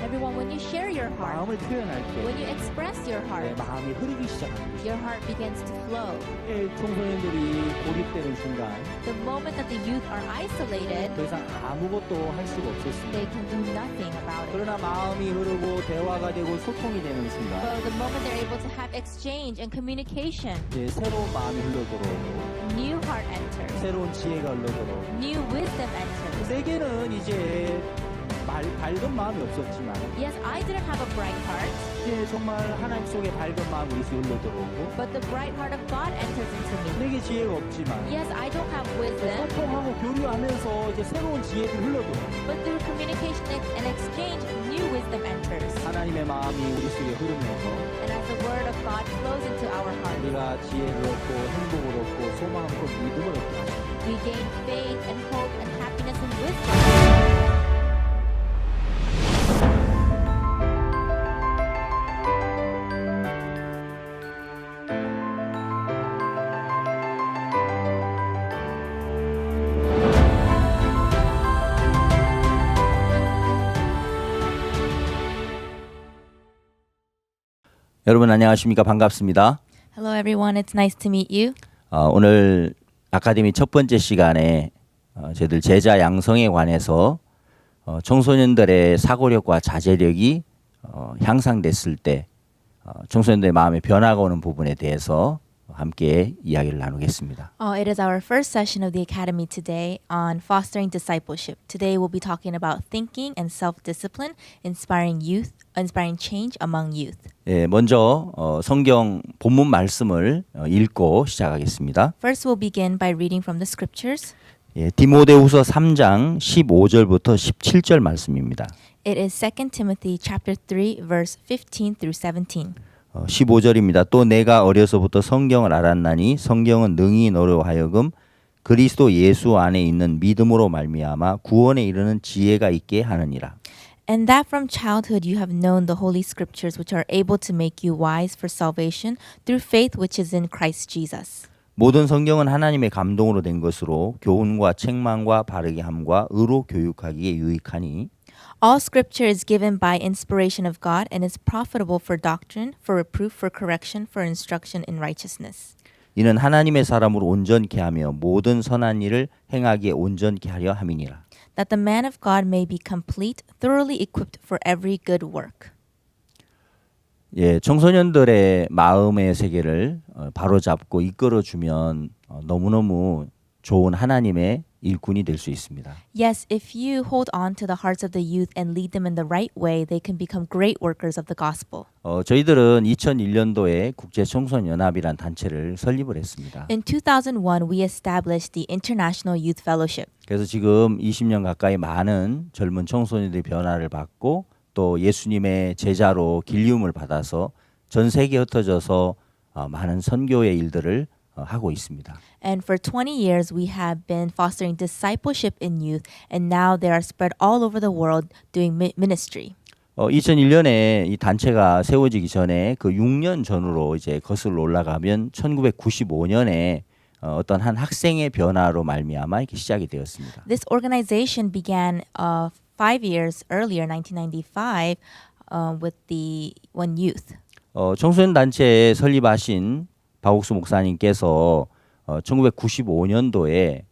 Everyone, when you share your heart, 마음을 표현할 때 when you express your heart, 마음이 흐르기 시작합니다. your heart begins to flow. 청소년들이 고립되는 순간 The moment that the youth are isolated, 더 이상 아무것도 할 수가 없었습니다. they can do nothing about it. 그러나 마음이 흐르고 대화가 되고 소통이 되는 순간 But the moment they're able to have exchange and communication, 새로운 마음이 흘러들어오고 new heart enters, 새로운 지혜가 흘러들어오고 new wisdom enters. 내게는 이제 밝은 마음이 없었지만 Yes, I didn't have a bright heart, 이제 정말 하나님 속에 밝은 마음이 우리 속에 흘러들어오고 but the bright heart of God enters into me. 내게 지혜가 없지만 Yes, I don't have wisdom, 소통하고 교류하면서 이제 새로운 지혜들이 흘러들어오고 but through communication and exchange, new wisdom enters. 하나님의 마음이 우리 속에 흐르면서 And as the word of God flows into our heart, 우리가 지혜를 얻고 행복을 얻고 소망을 얻고 믿음을 얻게 하십니다. we gain faith and hope and happiness and wisdom. 여러분 안녕하십니까? 반갑습니다. Hello everyone, it's nice to meet you. 오늘 아카데미 첫 번째 시간에 저희들 제자 양성에 관해서 청소년들의 사고력과 자제력이 향상됐을 때 청소년들의 마음에 변화가 오는 부분에 대해서 함께 이야기를 나누겠습니다. It is our first session of the Academy today on fostering discipleship. Today we'll be talking about thinking and self-discipline, inspiring change among youth. 먼저 성경 본문 말씀을 읽고 시작하겠습니다. First we'll begin by reading from the scriptures. 디모데후서 3장 15절부터 17절 말씀입니다. It is 2 Timothy chapter 3 verse 15 through 17. 15절입니다. 또 내가 어려서부터 성경을 알았나니 성경은 능히 너로 하여금 그리스도 예수 안에 있는 믿음으로 말미암아 구원에 이르는 지혜가 있게 하느니라. And that from childhood you have known the holy scriptures which are able to make you wise for salvation through faith which is in Christ Jesus. 모든 성경은 하나님의 감동으로 된 것으로 교훈과 책망과 바르게 함과 의로 교육하기에 유익하니 All scripture is given by inspiration of God and is profitable for doctrine, for reproof, for correction, for instruction in righteousness. 이는 하나님의 사람으로 온전케 하며 모든 선한 일을 행하기에 온전케 하려 함이니라. That the man of God may be complete, thoroughly equipped for every good work. 청소년들의 마음의 세계를 바로잡고 이끌어주면 너무너무 좋은 하나님의 일꾼이 될 수 있습니다. Yes, if you hold on to the hearts of the youth and lead them in the right way, they can become great workers of the gospel. 저희들은 2001년도에 국제청소년연합이란 단체를 설립을 했습니다. In 2001, we established the International Youth Fellowship. 그래서 지금 20년 가까이 많은 젊은 청소년들의 변화를 받고 또 예수님의 제자로 길리움을 받아서 전 세계에 흩어져서 많은 선교의 일들을 하고 있습니다. And for 20 years, we have been fostering discipleship in youth, and now they are spread all over the world doing ministry. 2001년에 이 단체가 세워지기 전에 그 6년 전으로 이제 거슬러 올라가면 1995년에 어떤 한 학생의 변화로 말미암아 이렇게 시작이 되었습니다. This organization began 5 years earlier, 1995, with the one youth. 청소년 단체 설립하신 박옥수 목사님께서 1995년도에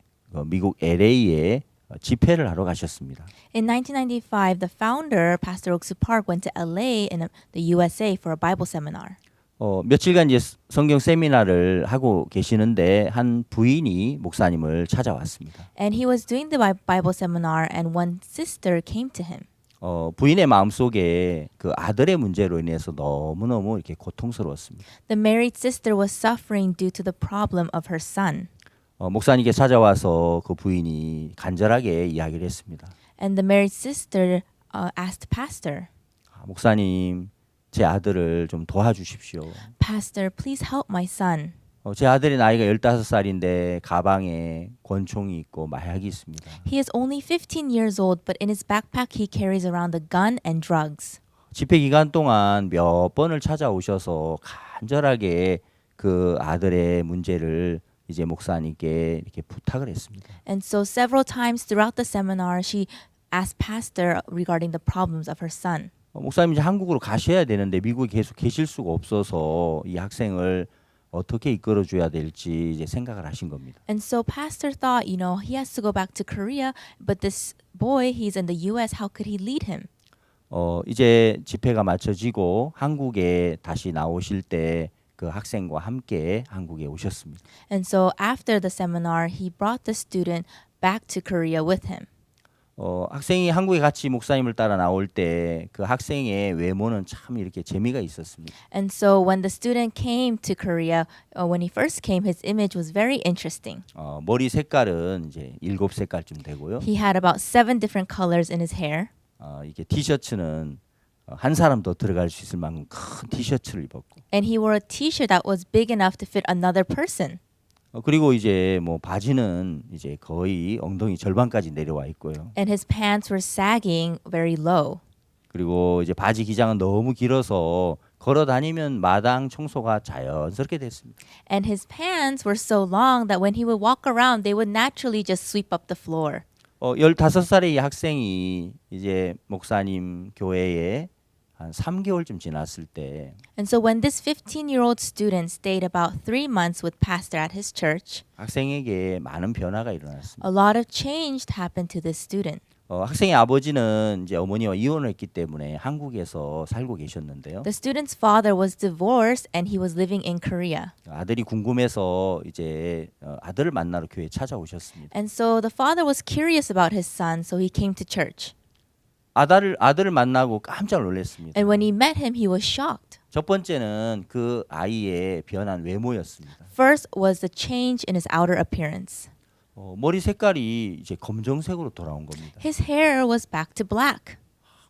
미국 LA에 집회를 하러 가셨습니다. In 1995, the founder, Pastor Oksu Park, went to LA in the USA for a Bible seminar. 며칠간 이제 성경 세미나를 하고 계시는데 한 부인이 목사님을 찾아왔습니다. And he was doing the Bible seminar, and one sister came to him. 부인의 마음속에 그 아들의 문제로 인해서 너무너무 이렇게 고통스러웠습니다. The married sister was suffering due to the problem of her son. 목사님께 찾아와서 그 부인이 간절하게 이야기를 했습니다. And the married sister asked Pastor, 목사님, 제 아들을 좀 도와주십시오. Pastor, please help my son. 제 아들의 나이가 15살인데 가방에 권총이 있고 마약이 있습니다. He is only 15 years old, but in his backpack he carries around a gun and drugs. 집회 기간 동안 몇 번을 찾아오셔서 간절하게 그 아들의 문제를 이제 목사님께 이렇게 부탁을 했습니다. And so several times throughout the seminar, she asked Pastor regarding the problems of her son. 목사님 이제 한국으로 가셔야 되는데 미국에 계속 계실 수가 없어서 이 학생을 어떻게 이끌어줘야 될지 이제 생각을 하신 겁니다. And so Pastor thought, he has to go back to Korea, but this boy, he's in the U.S., how could he lead him? 이제 집회가 마쳐지고 한국에 다시 나오실 때 그 학생과 함께 한국에 오셨습니다. And so after the seminar, he brought the student back to Korea with him. 학생이 한국에 같이 목사님을 따라 나올 때 그 학생의 외모는 참 이렇게 재미가 있었습니다. And so when the student came to Korea, when he first came, his image was very interesting. 머리 색깔은 이제 7색깔쯤 되고요. He had about 7 different colors in his hair. 이게 티셔츠는 한 사람 더 들어갈 수 있을 만큼 큰 티셔츠를 입었고. And he wore a t-shirt that was big enough to fit another person. 그리고 이제 뭐 바지는 이제 거의 엉덩이 절반까지 내려와 있고요. And his pants were sagging very low. 그리고 이제 바지 기장은 너무 길어서 걸어 다니면 마당 청소가 자연스럽게 됐습니다. And his pants were so long that when he would walk around, they would naturally just sweep up the floor. 15살의 이 학생이 이제 목사님 교회에 한 3개월쯤 지났을 때 And so when this 15-year-old student stayed about 3 months with pastor at his church, 학생에게 많은 변화가 일어났습니다. a lot of change happened to this student. 학생의 아버지는 이제 어머니와 이혼을 했기 때문에 한국에서 살고 계셨는데요. The student's father was divorced and he was living in Korea. 아들이 궁금해서 이제 아들을 만나러 교회에 찾아오셨습니다. And so the father was curious about his son, so he came to church. 아들을 만나고 깜짝 놀랐습니다. And when he met him, he was shocked. 첫 번째는 그 아이의 변한 외모였습니다. First was the change in his outer appearance. 머리 색깔이 이제 검정색으로 돌아온 겁니다. His hair was back to black.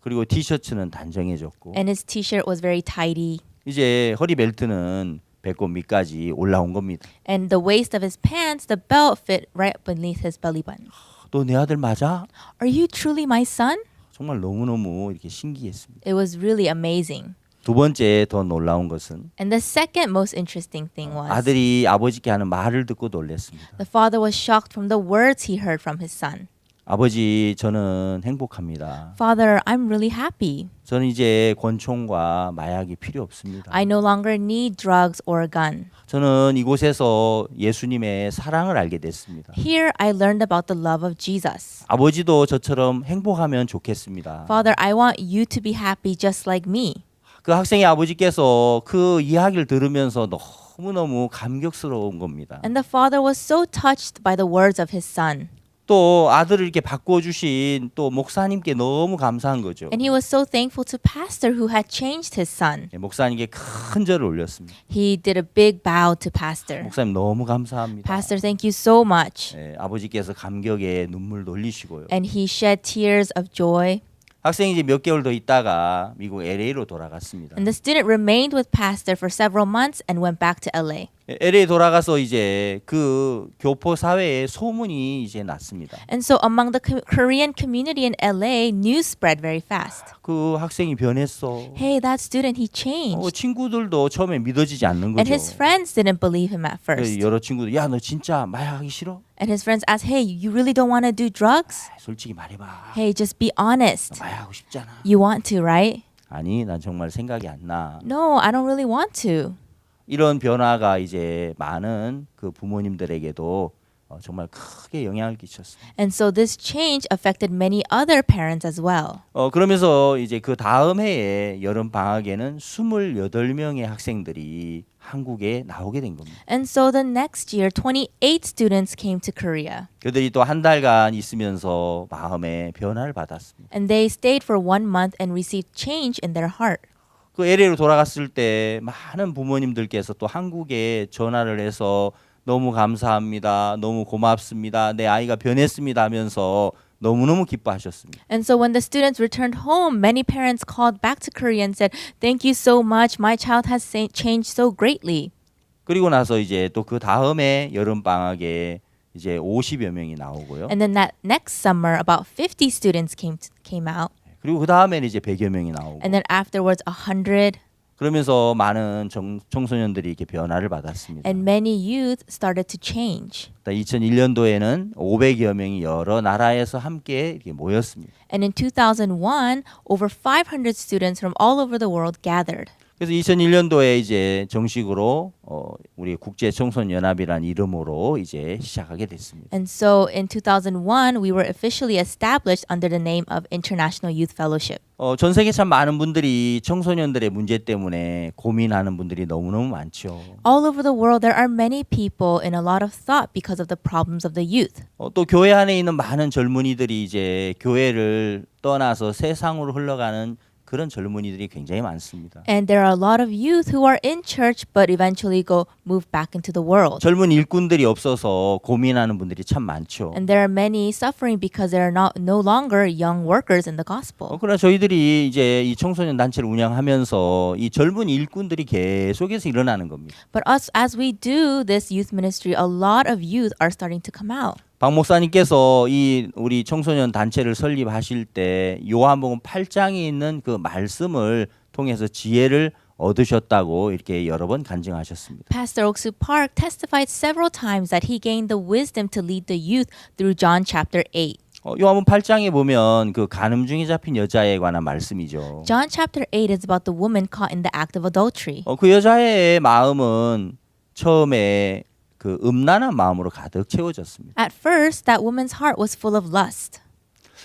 그리고 티셔츠는 단정해졌고 And his t-shirt was very tidy. 이제 허리 벨트는 배꼽 밑까지 올라온 겁니다. And the waist of his pants, the belt fit right beneath his belly button. 너 내 아들 맞아? Are you truly my son? 정말 너무너무 이렇게 신기했습니다. It was really amazing. 두 번째 더 놀라운 것은 And the second most interesting thing was 아들이 아버지께 하는 말을 듣고 놀랐습니다. the father was shocked from the words he heard from his son. 아버지, 저는 행복합니다. Father, I'm really happy. 저는 이제 권총과 마약이 필요 없습니다. I no longer need drugs or a gun. 저는 이곳에서 예수님의 사랑을 알게 됐습니다. Here I learned about the love of Jesus. 아버지도 저처럼 행복하면 좋겠습니다. Father, I want you to be happy just like me. 그 학생의 아버지께서 그 이야기를 들으면서 너무너무 감격스러운 겁니다. And the father was so touched by the words of his son. 또 아들을 이렇게 바꿔주신 또 목사님께 너무 감사한 거죠. And he was so thankful to pastor who had changed his son. 목사님께 큰 절을 올렸습니다. He did a big bow to pastor. 목사님 너무 감사합니다. Pastor, thank you so much. 아버지께서 감격에 눈물 흘리시고요. And he shed tears of joy. 학생이 이제 몇 개월 더 있다가 미국 LA로 돌아갔습니다. And the student remained with pastor for several months and went back to LA. LA 돌아가서 이제 그 교포 사회에 소문이 이제 났습니다. And so among the Korean community in LA, news spread very fast. 그 학생이 변했어. Hey, that student, he changed. 친구들도 처음에 믿어지지 않는 And 거죠. his friends didn't believe him at first. 여러 친구들, 야, 너 진짜 마약하기 싫어? And his friends asked, hey, you really don't want to do drugs? 솔직히 말해봐. Hey, just be honest. 너 마약하고 싶잖아. You want to, right? 아니, 난 정말 생각이 안 나. No, I don't really want to. 이런 변화가 이제 많은 그 부모님들에게도 정말 크게 영향을 끼쳤습니다. And so this change affected many other parents as well. 그러면서 이제 그 다음 해에 여름 방학에는 28명의 학생들이 한국에 나오게 된 겁니다. And so the next year, 28 students came to Korea. 그들이 또 한 달간 있으면서 마음에 변화를 받았습니다. And they stayed for 1 month and received change in their heart. 그 LA로 돌아갔을 때 많은 부모님들께서 또 한국에 전화를 해서 너무 감사합니다. 너무 고맙습니다. 내 아이가 변했습니다 하면서 너무너무 기뻐하셨습니다. And so when the students returned home, many parents called back to Korea and said, "Thank you so much. My child has changed so greatly." 그리고 나서 이제 또 그 다음에 여름 방학에 이제 50여 명이 나오고요. And then that next summer, about 50 students came out. 그리고 그 다음에는 이제 100여 명이 나오고. And then afterwards, 100. 그러면서 많은 청소년들이 이렇게 변화를 받았습니다. And many youth started to change. 2001년도에는 500여 명이 여러 나라에서 함께 이렇게 모였습니다. And in 2001, over 500 students from all over the world gathered. 그래서 2001년도에 이제 정식으로 우리 국제 청소년 연합이라는 이름으로 이제 시작하게 됐습니다. And so in 2001, we were officially established under the name of International Youth Fellowship. 전 세계 참 많은 분들이 청소년들의 문제 때문에 고민하는 분들이 너무너무 많죠. All over the world, there are many people in a lot of thought because of the problems of the youth. 또 교회 안에 있는 많은 젊은이들이 이제 교회를 떠나서 세상으로 흘러가는 그런 젊은이들이 굉장히 많습니다. And there are a lot of youth who are in church but eventually move back into the world. 젊은 일꾼들이 없어서 고민하는 분들이 참 많죠. And there are many suffering because there are no longer young workers in the gospel. 그러나 저희들이 이제 이 청소년 단체를 운영하면서 이 젊은 일꾼들이 계속해서 일어나는 겁니다. But as we do this youth ministry, a lot of youth are starting to come out. 박 목사님께서 이 우리 청소년 단체를 설립하실 때 요한복음 8장에 있는 그 말씀을 통해서 지혜를 얻으셨다고 이렇게 여러 번 간증하셨습니다. Pastor Oksu Park testified several times that he gained the wisdom to lead the youth through John chapter 8. 요한복음 8장에 보면 그 간음 중에 잡힌 여자에 관한 말씀이죠. John chapter 8 is about the woman caught in the act of adultery. 그 여자의 마음은 처음에 그 음란한 마음으로 가득 채워졌습니다. At first, that woman's heart was full of lust.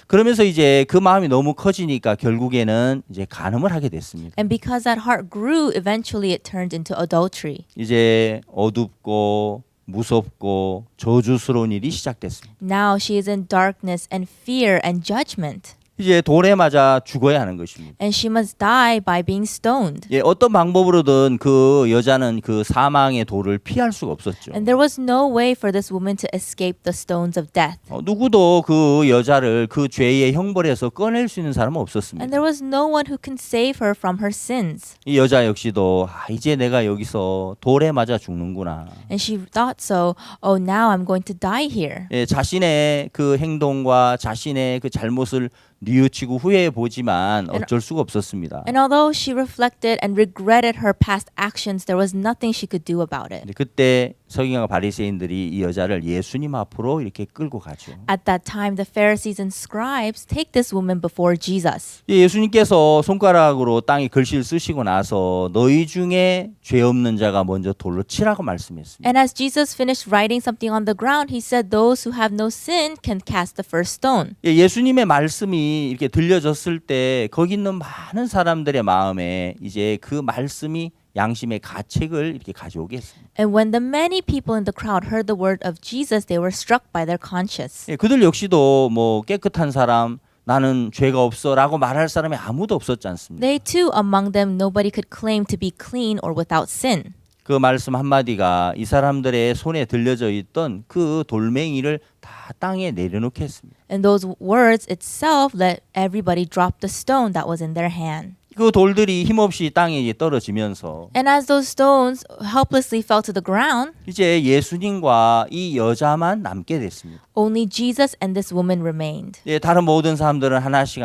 그러면서 이제 그 마음이 너무 커지니까 결국에는 이제 간음을 하게 됐습니다. And because that heart grew, eventually it turned into adultery. 이제 어둡고 무섭고 저주스러운 일이 시작됐습니다. Now she is in darkness and fear and judgment. 이제 돌에 맞아 죽어야 하는 것입니다. And she must die by being stoned. 어떤 방법으로든 그 여자는 그 사망의 돌을 피할 수가 없었죠. And there was no way for this woman to escape the stones of death. 누구도 그 여자를 그 죄의 형벌에서 꺼낼 수 있는 사람은 없었습니다. And there was no one who can save her from her sins. 이 여자 역시도 이제 내가 여기서 돌에 맞아 죽는구나. And she thought so, oh, now I'm going to die here. 자신의 그 행동과 자신의 그 잘못을 뉘우치고 후회해 보지만 어쩔 수가 없었습니다. And although she reflected and regretted her past actions, there was nothing she could do about it. 그때 서기관과 바리새인들이 이 여자를 예수님 앞으로 이렇게 끌고 가죠. At that time, the Pharisees and scribes take this woman before Jesus. 예수님께서 손가락으로 땅에 글씨를 쓰시고 나서 너희 중에 죄 없는 자가 먼저 돌로 치라고 말씀했습니다. And as Jesus finished writing something on the ground, he said, "Those who have no sin can cast the first stone." 예수님의 말씀이 이렇게 들려졌을 때 거기 있는 많은 사람들의 마음에 이제 그 말씀이 양심의 가책을 이렇게 가져오게 했습니다. And when the many people in the crowd heard the word of Jesus, they were struck by their conscience. 그들 역시도 뭐 깨끗한 사람, 나는 죄가 없어라고 말할 사람이 아무도 없었지 않습니까? They too, among them, nobody could claim to be clean or without sin. 그 말씀 한마디가 이 사람들의 손에 들려져 있던 그 돌멩이를 다 땅에 내려놓게 했습니다. And those words itself let everybody drop the stone that was in their hand. 그 돌들이 힘없이 땅에 떨어지면서 And as those stones helplessly fell to the ground, 이제 예수님과 이 여자만 남게 됐습니다. only Jesus and this woman remained. 다른 모든 사람들은 하나씩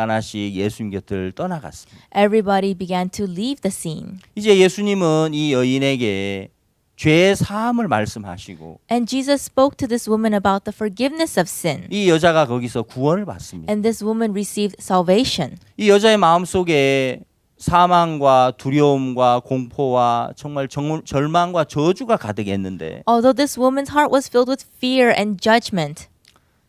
예수님 곁을 떠나갔습니다. Everybody began to leave the scene. 이제 예수님은 이 여인에게 죄의 사함을 말씀하시고 And Jesus spoke to this woman about the forgiveness of sin. 이 여자가 거기서 구원을 받습니다. And this woman received salvation. 이 여자의 마음속에 사망과 두려움과 공포와 정말 절망과 저주가 가득했는데 Although this woman's heart was filled with fear and judgment,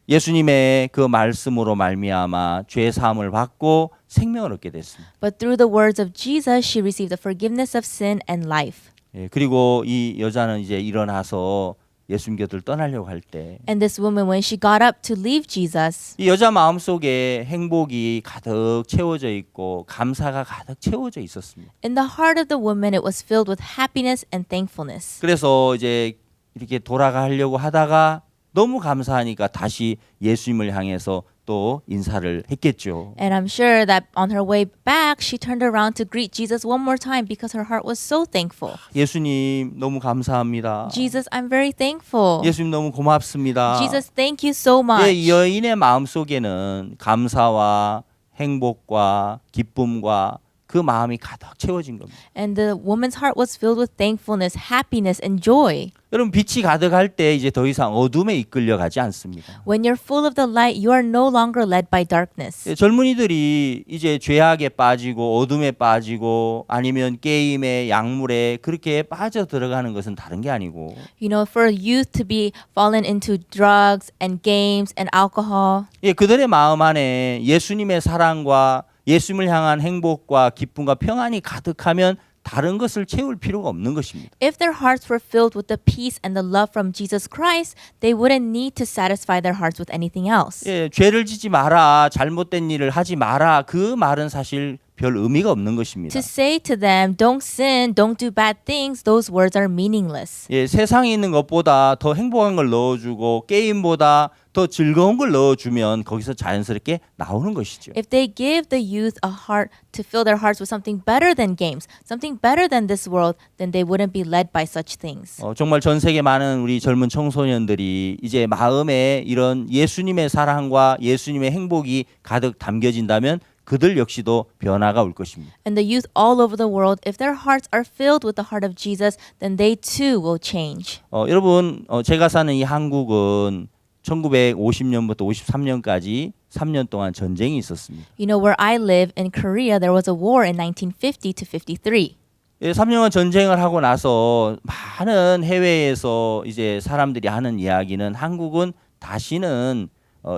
예수님의 그 말씀으로 말미암아 죄 사함을 받고 생명을 얻게 됐습니다. but through the words of Jesus, she received the forgiveness of sin and life. 예, 그리고 이 여자는 이제 일어나서 예수님 곁을 떠나려고 할 때 이 And this woman, when she got up to leave Jesus, 여자 마음속에 행복이 가득 채워져 있고 감사가 가득 채워져 있었습니다. in the heart of the woman, it was filled with happiness and thankfulness. 그래서 이제 이렇게 돌아가려고 하다가 너무 감사하니까 다시 예수님을 향해서 또 인사를 했겠죠. And I'm sure that on her way back, she turned around to greet Jesus one more time because her heart was so thankful. 예수님 너무 감사합니다. Jesus, I'm very thankful. 예수님 너무 고맙습니다. Jesus, thank you so 예, 이 much. 여인의 마음속에는 감사와 행복과 기쁨과 그 마음이 가득 채워진 겁니다. And the woman's heart was filled with thankfulness, happiness, and joy. 여러분 빛이 가득할 때 이제 더 이상 어둠에 이끌려 가지 않습니다. When you're full of the light, you are no longer led by darkness. 예, 젊은이들이 이제 죄악에 빠지고 어둠에 빠지고 아니면 게임에 약물에 그렇게 빠져 들어가는 것은 다른 게 아니고 You know, for youth to be fallen into drugs and games and alcohol, 예, 그들의 마음 안에 예수님의 사랑과 예수님을 향한 행복과 기쁨과 평안이 가득하면 다른 것을 채울 필요가 없는 것입니다. if their hearts were filled with the peace and the love from Jesus Christ, they wouldn't need to satisfy their hearts with anything else. 예, 죄를 짓지 마라, 잘못된 일을 하지 마라. 그 말은 사실 별 의미가 없는 것입니다. To say to them, don't sin, don't do bad things, those words are meaningless. 예, 세상에 있는 것보다 더 행복한 걸 넣어주고 게임보다 더 즐거운 걸 넣어주면 거기서 자연스럽게 나오는 것이죠. If they give the youth a heart to fill their hearts with something better than games, something better than this world, then they wouldn't be led by such things. 정말 전 세계 많은 우리 젊은 청소년들이 이제 마음에 이런 예수님의 사랑과 예수님의 행복이 가득 담겨진다면 그들 역시도 변화가 올 것입니다. And the youth all over the world, if their hearts are filled with the heart of Jesus, then they too will change. 여러분, 제가 사는 이 한국은 1950년부터 53년까지 3년 동안 전쟁이 있었습니다. You know, where I live in Korea, there was a war in 1950 to 53. 예, 3년간 전쟁을 하고 나서 많은 해외에서 이제 사람들이 하는 이야기는 한국은 다시는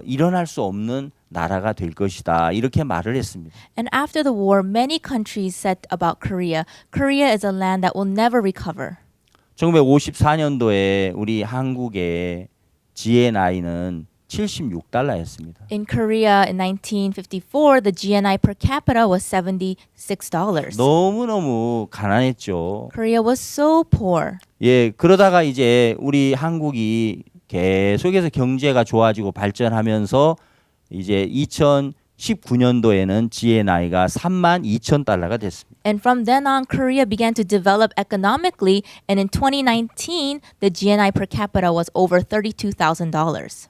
일어날 수 없는 나라가 될 것이다. 이렇게 말을 했습니다. And after the war, many countries said about Korea, Korea is a land that will never recover. 1954년도에 우리 한국의 GNI는 76달러였습니다. In Korea in 1954, the GNI per capita was $76. 너무너무 가난했죠. Korea was so poor. 예, 그러다가 이제 우리 한국이 계속해서 경제가 좋아지고 발전하면서 이제 2019년도에는 GNI가 32,000달러가 됐습니다. And from then on, Korea began to develop economically, and in 2019, the GNI per capita was over $32,000.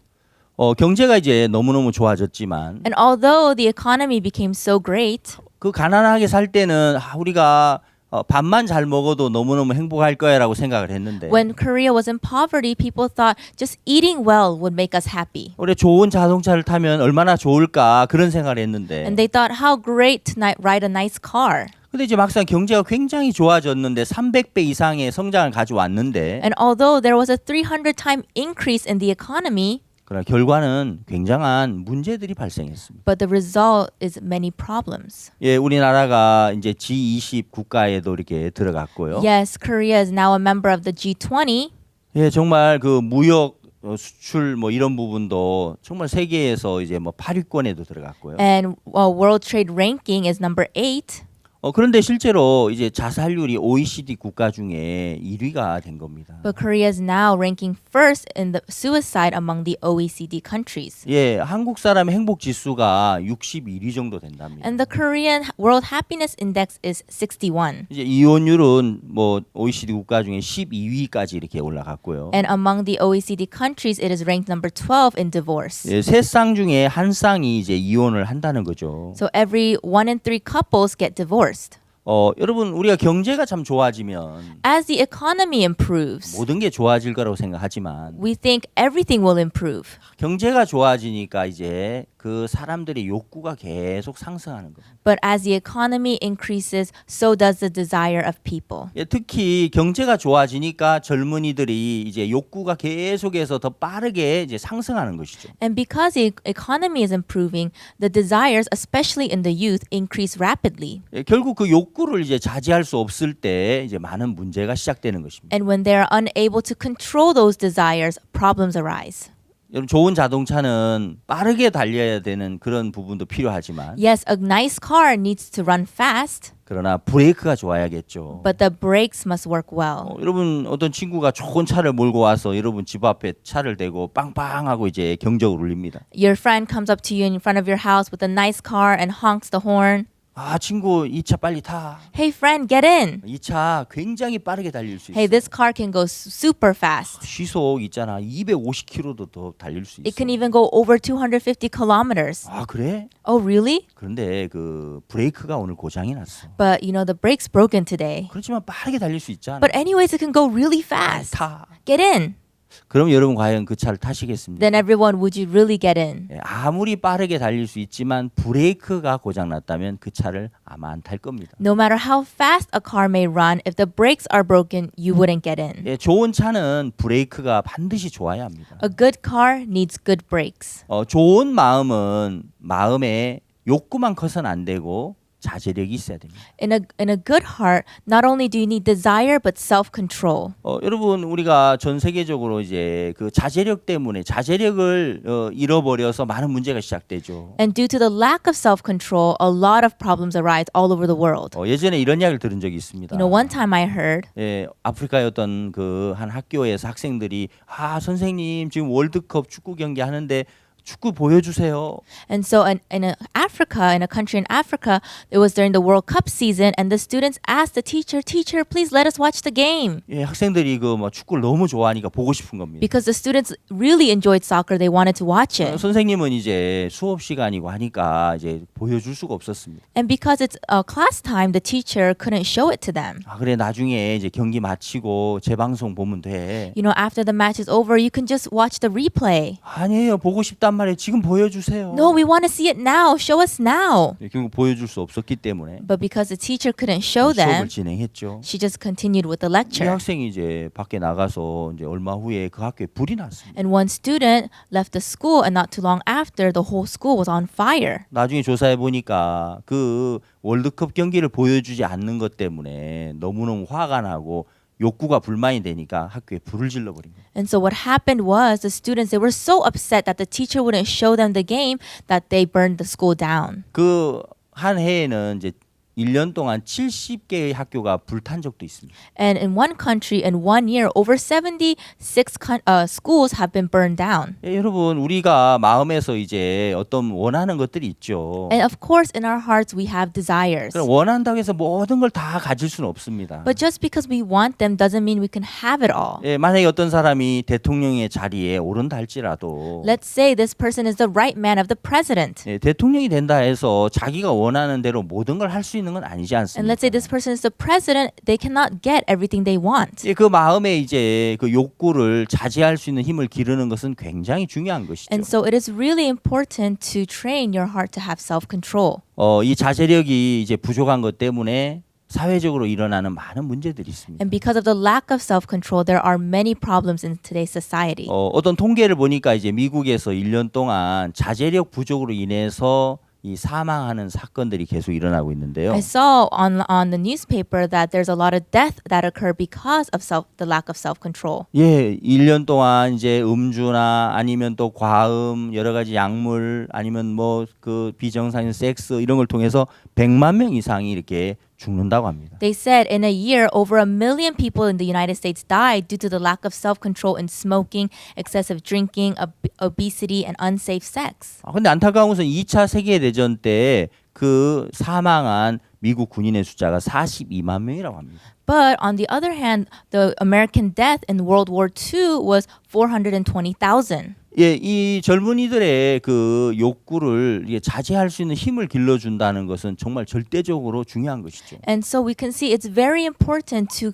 경제가 이제 너무너무 좋아졌지만 And although the economy became so great, 그 가난하게 살 때는 우리가 밥만 잘 먹어도 너무너무 행복할 거야라고 생각을 했는데 when Korea was in poverty, people thought just eating well would make us happy. 우리 좋은 자동차를 타면 얼마나 좋을까 그런 생각을 했는데 And they thought how great to ride a nice car. 근데 이제 막상 경제가 굉장히 좋아졌는데 300배 이상의 성장을 가져왔는데 And although there was a 300-time increase in the economy, 그러나 결과는 굉장한 문제들이 발생했습니다. but the result is many problems. 예, 우리나라가 이제 G20 국가에도 이렇게 들어갔고요. Yes, Korea is now a member of the G20. 예, 정말 그 무역 수출 뭐 이런 부분도 정말 세계에서 이제 뭐 8위권에도 들어갔고요. And World Trade Ranking is number 8. 그런데 실제로 이제 자살률이 OECD 국가 중에 1위가 된 겁니다. But Korea is now ranking first in the suicide among the OECD countries. 예, 한국 사람의 행복 지수가 61위 정도 된답니다. And the Korean World Happiness Index is 61. 이제 이혼율은 뭐 OECD 국가 중에 12위까지 이렇게 올라갔고요. And among the OECD countries, it is ranked number 12 in divorce. 예, 세 쌍 중에 한 쌍이 이제 이혼을 한다는 거죠. So every 1 in 3 couples get divorced. 여러분 우리가 경제가 참 좋아지면 As the economy improves, 모든 게 좋아질 거라고 생각하지만 we think everything will improve. 경제가 좋아지니까 이제 그 사람들의 욕구가 계속 상승하는 겁니다. But as the economy increases, so does the desire of people. 예, 특히 경제가 좋아지니까 젊은이들이 이제 욕구가 계속해서 더 빠르게 이제 상승하는 것이죠. And because the economy is improving, the desires, especially in the youth, increase rapidly. 예, 결국 그 욕구를 이제 자제할 수 없을 때 이제 많은 문제가 시작되는 것입니다. And when they are unable to control those desires, problems arise. 여러분 좋은 자동차는 빠르게 달려야 되는 그런 부분도 필요하지만 Yes, a nice car needs to run fast, 그러나 브레이크가 좋아야겠죠. but the brakes must work well. 여러분 어떤 친구가 좋은 차를 몰고 와서 여러분 집 앞에 차를 대고 빵빵하고 이제 경적을 울립니다. Your friend comes up to you in front of your house with a nice car and honks the horn. 아 친구 이 차 빨리 타. Hey friend, get in. 이 차 굉장히 빠르게 달릴 수 Hey, 있어. this car can go super fast. 시속 있잖아 250km도 더 달릴 수 It 있어. can even go over 250 kilometers. 아 그래? Oh, really? 그런데 그 브레이크가 오늘 고장이 났어. But you know, the brake's broken today. 그렇지만 빠르게 달릴 수 있잖아. But anyways, it can go really fast. 타. Get in. 그럼 여러분 과연 그 차를 타시겠습니까? Then everyone, would you really get in? 예, 아무리 빠르게 달릴 수 있지만 브레이크가 고장 났다면 그 차를 아마 안 탈 겁니다. No matter how fast a car may run, if the brakes are broken, you wouldn't get in. 예, 좋은 차는 브레이크가 반드시 좋아야 합니다. A good car needs good brakes. 좋은 마음은 마음에 욕구만 커서는 안 되고 자제력이 있어야 됩니다. In a good heart, not only do you need desire but self-control. 여러분 우리가 전 세계적으로 이제 그 자제력 때문에 자제력을 잃어버려서 많은 문제가 시작되죠. And due to the lack of self-control, a lot of problems arise all over the world. 예전에 이런 이야기를 들은 적이 있습니다. You know, one time I heard 예, 아프리카의 어떤 그 한 학교에서 학생들이 선생님 지금 월드컵 축구 경기 하는데 축구 보여주세요. And so in Africa, in a country in Africa, it was during the World Cup season, and the students asked the teacher, "Teacher, please let us watch the game." 예, 학생들이 그 뭐 축구를 너무 좋아하니까 보고 싶은 겁니다. Because the students really enjoyed soccer, they wanted to watch it. 선생님은 이제 수업 시간이고 하니까 이제 보여줄 수가 없었습니다. And because it's class time, the teacher couldn't show it to them. 그래 나중에 이제 경기 마치고 재방송 보면 돼. You know, after the match is over, you can just watch the replay. 아니에요, 보고 싶단 말이에요. 지금 보여주세요. No, we want to see it now. Show us now. 예, 결국 보여줄 수 없었기 때문에 But because the teacher couldn't show 수업을 them, 진행했죠. she just continued with the 이 lecture. 학생이 이제 밖에 나가서 이제 얼마 후에 그 학교에 불이 났습니다. And one student left the school, and not too long after, the whole school was on fire. 나중에 조사해 보니까 그 월드컵 경기를 보여주지 않는 것 때문에 너무너무 화가 나고 욕구가 불만이 되니까 학교에 불을 질러버린 거예요. And so what happened was the students, they were so upset that the teacher wouldn't show them the game that they burned the school down. 그 한 해에는 이제 1년 동안 70개의 학교가 불탄 적도 있습니다. And in one country, in 1 year, over 76 schools have been burned down. 예, 여러분 우리가 마음에서 이제 어떤 원하는 것들이 있죠. And of course, in our hearts, we have desires. 그럼 원한다고 해서 모든 걸 다 가질 수는 없습니다. But just because we want them doesn't mean we can have it all. 예, 만약에 어떤 사람이 대통령의 자리에 오른다 할지라도 Let's say this person is the right man of the president. 예, 대통령이 된다 해서 자기가 원하는 대로 모든 걸 할 수 있는 건 아니지 And 않습니까? let's say this person is the president, they cannot get everything they want. 예, 그 마음에 이제 그 욕구를 자제할 수 있는 힘을 기르는 것은 굉장히 중요한 것이죠. And so it is really important to train your heart to have self-control. 이 자제력이 이제 부족한 것 때문에 사회적으로 일어나는 많은 문제들이 있습니다. And because of the lack of self-control, there are many problems in today's society. 어떤 통계를 보니까 이제 미국에서 1년 동안 자제력 부족으로 인해서 이 사망하는 사건들이 계속 일어나고 있는데요. I saw on the newspaper that there's a lot of death that occur because of the lack of self-control. 예, 1년 동안 이제 음주나 아니면 또 과음, 여러 가지 약물 아니면 뭐 그 비정상인 섹스 이런 걸 통해서 100만 명 이상이 이렇게 죽는다고 합니다. They said in a year, over 1 million people in the United States died due to the lack of self-control in smoking, excessive drinking, obesity, and unsafe sex. 근데 안타까운 것은 2차 세계대전 때 그 사망한 미국 군인의 숫자가 42만 명이라고 합니다. But on the other hand, the American death in World War II was 420,000. 예, 이 젊은이들의 그 욕구를 자제할 수 있는 힘을 길러준다는 것은 정말 절대적으로 중요한 것이죠. And so we can see it's very important to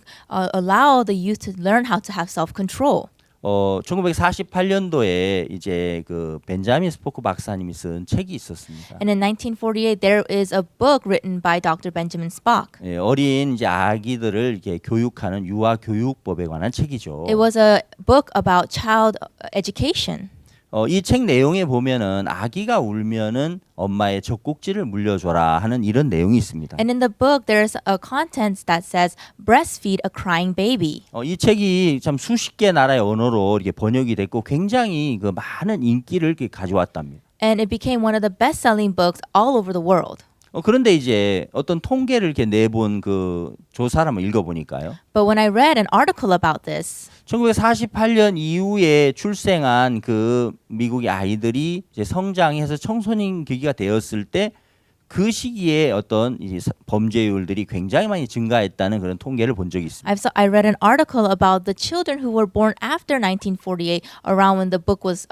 allow the youth to learn how to have self-control. 1948년도에 이제 그 벤자민 스포크 박사님이 쓴 책이 있었습니다. And in 1948, there is a book written by Dr. Benjamin Spock. 예, 어린 이제 아기들을 이렇게 교육하는 유아 교육법에 관한 책이죠. It was a book about child education. 이 책 내용에 보면은 아기가 울면은 엄마의 젖꼭지를 물려줘라 하는 이런 내용이 있습니다. And in the book, there's a content that says, breastfeed a crying baby. 이 책이 참 수십 개 나라의 언어로 이렇게 번역이 됐고 굉장히 그 많은 인기를 이렇게 가져왔답니다. And it became one of the best-selling books all over the world. 그런데 이제 어떤 통계를 이렇게 내본 그 조사를 한번 읽어보니까요. But when I read an article about this, 1948년 이후에 출생한 그 미국의 아이들이 이제 성장해서 청소년 기기가 되었을 때 그 시기에 어떤 이 범죄율들이 굉장히 많이 증가했다는 그런 통계를 본 적이 있습니다. I read an article about the children who were born after 1948, around when the book was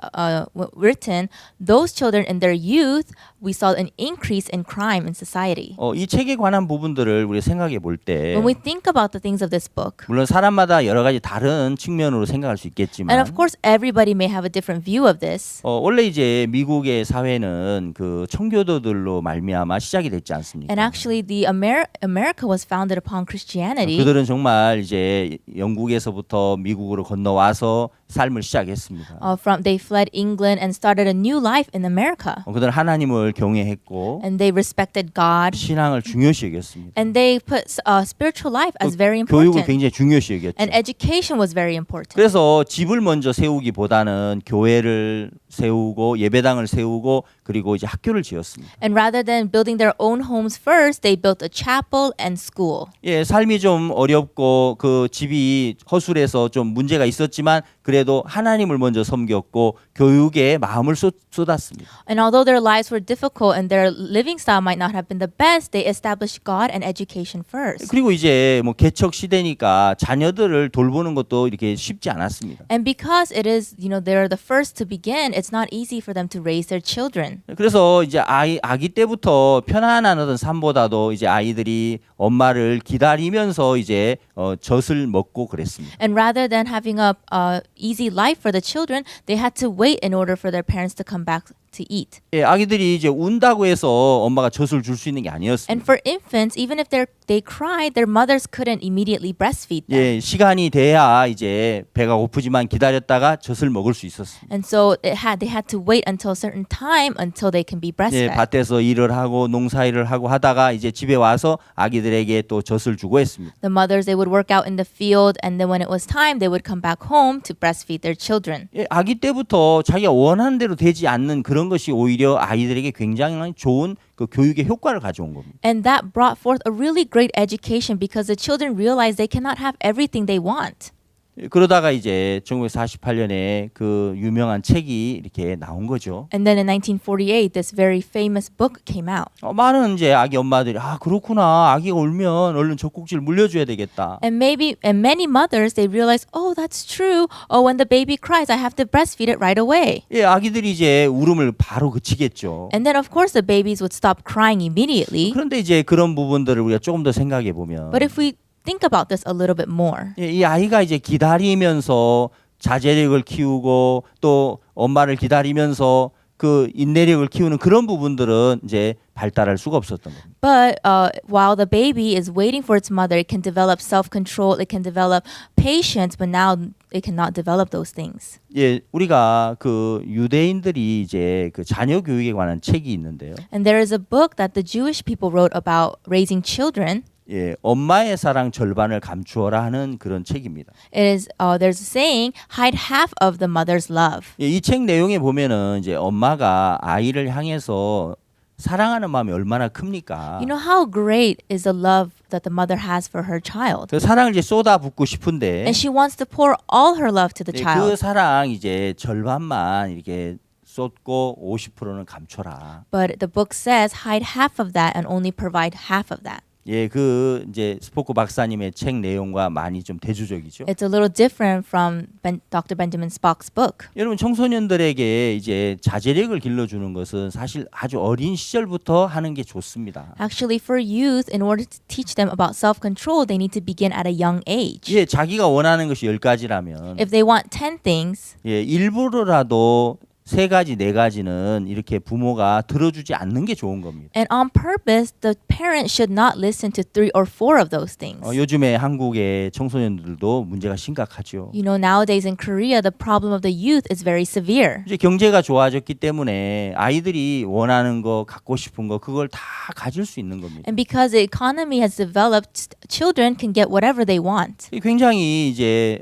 written. Those children in their youth, we saw an increase in crime in society. 이 책에 관한 부분들을 우리가 생각해 볼 때 When we think about the things of this book, 물론 사람마다 여러 가지 다른 측면으로 생각할 수 and 있겠지만 of course everybody may have a different view of this. 원래 이제 미국의 사회는 그 청교도들로 말미암아 시작이 됐지 않습니까? And actually, the America was founded upon Christianity. 그들은 정말 이제 영국에서부터 미국으로 건너와서 삶을 시작했습니다. They fled England and started a new life in America. 그들은 하나님을 경외했고 And they respected God. 신앙을 중요시 여겼습니다. And they put spiritual life as very 교육을 important. 굉장히 중요시 여겼죠. And education was very important. 그래서 집을 먼저 세우기보다는 교회를 세우고 예배당을 세우고 그리고 이제 학교를 지었습니다. And rather than building their own homes first, they built a chapel and school. 예, 삶이 좀 어렵고 그 집이 허술해서 좀 문제가 있었지만 그래도 하나님을 먼저 섬겼고 교육에 마음을 쏟았습니다. And although their lives were difficult and their living style might not have been the best, they established God and education first. 그리고 이제 뭐 개척 시대니까 자녀들을 돌보는 것도 이렇게 쉽지 않았습니다. And because it is, they're the first to begin, it's not easy for them to raise their children. 그래서 이제 아기 때부터 편안한 어떤 삶보다도 이제 아이들이 엄마를 기다리면서 이제 젖을 먹고 그랬습니다. And rather than having a easy life for the children, they had to wait in order for their parents to come back to eat. 예, 아기들이 이제 운다고 해서 엄마가 젖을 줄 수 있는 게 아니었습니다. And for infants, even if they cried, their mothers couldn't immediately breastfeed them. 예, 시간이 돼야 이제 배가 고프지만 기다렸다가 젖을 먹을 수 있었습니다. And so they had to wait until a certain time until they can be 예, breastfed. 밭에서 일을 하고 농사일을 하고 하다가 이제 집에 와서 아기들에게 또 젖을 주고 했습니다. The mothers, they would work out in the field, and then when it was time, they would come back home to breastfeed their children. 예, 아기 때부터 자기가 원하는 대로 되지 않는 그런 것이 오히려 아이들에게 굉장히 좋은 그 교육의 효과를 가져온 겁니다. And that brought forth a really great education because the children realized they cannot have everything they want. 그러다가 이제 1948년에 그 유명한 책이 이렇게 나온 거죠. And then in 1948, this very famous book came out. 많은 이제 아기 엄마들이 그렇구나, 아기가 울면 얼른 젖꼭지를 물려줘야 되겠다. And many mothers, they realized, oh, that's true. Oh, when the baby cries, I have to breastfeed it right away. 예, 아기들이 이제 울음을 바로 그치겠죠. And then of course the babies would stop crying immediately. 그런데 이제 그런 부분들을 우리가 조금 더 생각해 보면, But if we think about this a little bit more, 예, 이 아이가 이제 기다리면서 자제력을 키우고 또 엄마를 기다리면서 그 인내력을 키우는 그런 부분들은 이제 발달할 수가 없었던 겁니다. but while the baby is waiting for its mother, it can develop self-control, it can develop patience, but now it cannot develop those things. 예, 우리가 그 유대인들이 이제 그 자녀 교육에 관한 책이 있는데요. And there is a book that the Jewish people wrote about raising children. 예, 엄마의 사랑 절반을 감추어라 하는 그런 책입니다. It is there's a saying, hide half of the mother's love. 예, 이 책 내용에 보면은 이제 엄마가 아이를 향해서 사랑하는 마음이 얼마나 큽니까? You know how great is the love that the mother has for her child. 그 사랑을 이제 쏟아붓고 싶은데 And she wants to pour all her love to the 예, 그 child. 사랑 이제 절반만 이렇게 쏟고 50%는 감춰라. But the book says hide half of that and only provide half of that. 예, 그 이제 스포크 박사님의 책 내용과 많이 좀 대조적이죠. It's a little different from Dr. Benjamin Spock's book. 여러분 청소년들에게 이제 자제력을 길러주는 것은 사실 아주 어린 시절부터 하는 게 좋습니다. Actually, for youth, in order to teach them about self-control, they need to begin at a young age. 예, 자기가 원하는 것이 10가지라면 If they want 10 things, 예, 일부러라도 3가지, 4가지는 이렇게 부모가 들어주지 않는 게 좋은 겁니다. and on purpose, the parent should not listen to 3 or 4 of those things. 요즘에 한국의 청소년들도 문제가 심각하죠. You know, nowadays in Korea, the problem of the youth is very severe. 이제 경제가 좋아졌기 때문에 아이들이 원하는 거, 갖고 싶은 거 그걸 다 가질 수 있는 겁니다. And because the economy has developed, children can get whatever they want. 굉장히 이제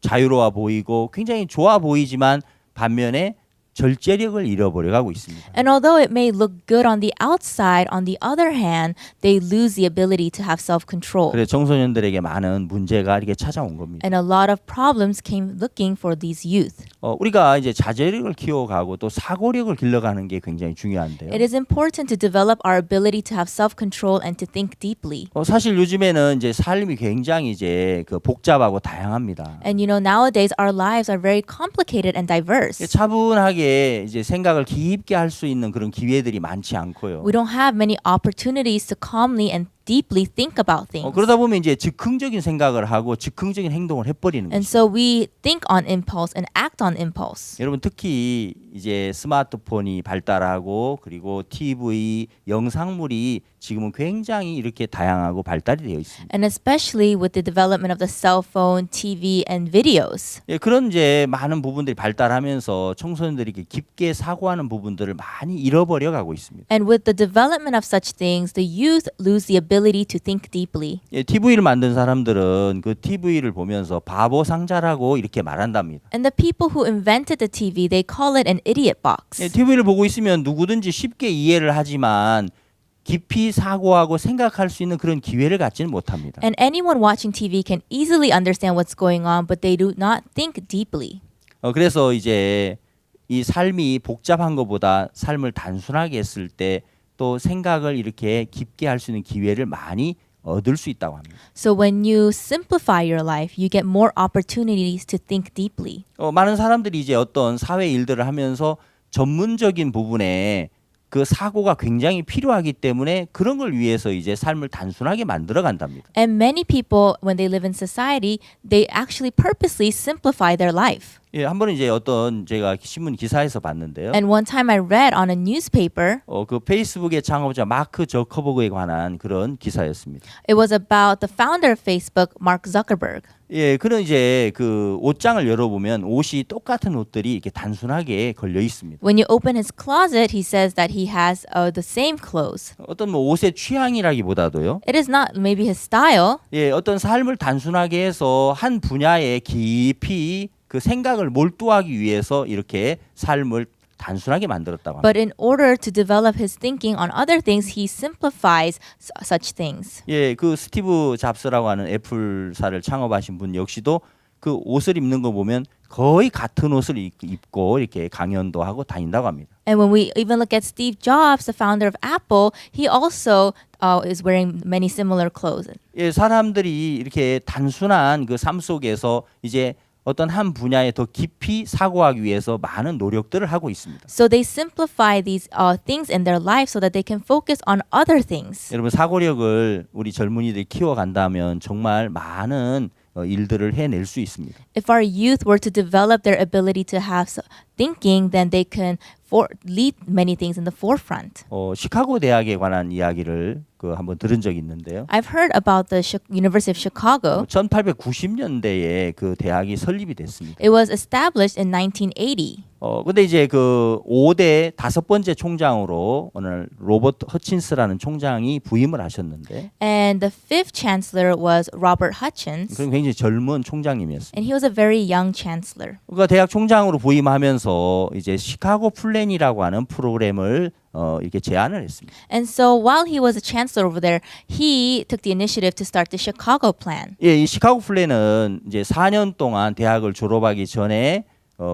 자유로워 보이고 굉장히 좋아 보이지만 반면에 절제력을 잃어버려 가고 있습니다. And although it may look good on the outside, on the other hand, they lose the ability to have self-control. 그래서 청소년들에게 많은 문제가 이렇게 찾아온 겁니다. And a lot of problems came looking for these youth. 우리가 이제 자제력을 키워가고 또 사고력을 길러가는 게 굉장히 중요한데요. It is important to develop our ability to have self-control and to think deeply. 사실 요즘에는 이제 삶이 굉장히 이제 그 복잡하고 다양합니다. And you know, nowadays our lives are very complicated and diverse. 차분하게 이제 생각을 깊게 할 수 있는 그런 기회들이 많지 않고요. We don't have many opportunities to calmly and deeply think about things. 그러다 보면 이제 즉흥적인 생각을 하고 즉흥적인 행동을 해버리는 And 거죠. so we think on impulse and act on impulse. 여러분 특히 이제 스마트폰이 발달하고 그리고 TV, 영상물이 지금은 굉장히 이렇게 다양하고 발달이 되어 있습니다. And especially with the development of the cell phone, TV, and videos. 예, 그런 이제 많은 부분들이 발달하면서 청소년들이 깊게 사고하는 부분들을 많이 잃어버려 가고 있습니다. And with the development of such things, the youth lose the ability to think deeply. 예, TV를 만든 사람들은 그 TV를 보면서 바보 상자라고 이렇게 말한답니다. And the people who invented the TV, they call it an idiot box. 예, TV를 보고 있으면 누구든지 쉽게 이해를 하지만 깊이 사고하고 생각할 수 있는 그런 기회를 갖지는 못합니다. And anyone watching TV can easily understand what's going on, but they do not think deeply. 그래서 이제 이 삶이 복잡한 것보다 삶을 단순하게 했을 때 또 생각을 이렇게 깊게 할 수 있는 기회를 많이 얻을 수 있다고 합니다. So when you simplify your life, you get more opportunities to think deeply. 많은 사람들이 이제 어떤 사회 일들을 하면서 전문적인 부분에 그 사고가 굉장히 필요하기 때문에 그런 걸 위해서 이제 삶을 단순하게 만들어 간답니다. And many people, when they live in society, they actually purposely simplify their life. 예, 한 번은 이제 어떤 제가 신문 기사에서 봤는데요. And one time I read on a newspaper, 그 페이스북의 창업자 마크 저커버그에 관한 그런 기사였습니다. it was about the founder of Facebook, Mark Zuckerberg. 예, 그는 이제 그 옷장을 열어보면 옷이 똑같은 옷들이 이렇게 단순하게 걸려 있습니다. When you open his closet, he says that he has the same clothes. 어떤 뭐 옷의 취향이라기보다도요. It is not maybe his style, 예, 어떤 삶을 단순하게 해서 한 분야에 깊이 그 생각을 몰두하기 위해서 이렇게 삶을 단순하게 만들었다고 합니다. but in order to develop his thinking on other things, he simplifies such things. 예, 그 스티브 잡스라고 하는 애플사를 창업하신 분 역시도 그 옷을 입는 거 보면 거의 같은 옷을 입고 이렇게 강연도 하고 다닌다고 합니다. And when we even look at Steve Jobs, the founder of Apple, he also is wearing many similar clothes. 예, 사람들이 이렇게 단순한 그 삶 속에서 이제 어떤 한 분야에 더 깊이 사고하기 위해서 많은 노력들을 하고 있습니다. So they simplify these things in their life so that they can focus on other things. 여러분 사고력을 우리 젊은이들이 키워간다면 정말 많은 일들을 해낼 수 있습니다. If our youth were to develop their ability to have thinking, then they can lead many things in the forefront. 시카고 대학에 관한 이야기를 한번 들은 적이 있는데요. I've heard about the University of Chicago. 1890년대에 그 대학이 설립이 됐습니다. It was established in 1980. 근데 이제 그 5대 5번째 총장으로 오늘 로버트 허친스라는 총장이 부임을 하셨는데 And the fifth chancellor was Robert Hutchins. 그럼 굉장히 젊은 총장님이었습니다. And he was a very young chancellor. 그러니까 대학 총장으로 부임하면서 이제 시카고 플랜이라고 하는 프로그램을 이렇게 제안을 했습니다. And so while he was a chancellor over there, he took the initiative to start the Chicago plan. 예, 이 시카고 플랜은 이제 4년 동안 대학을 졸업하기 전에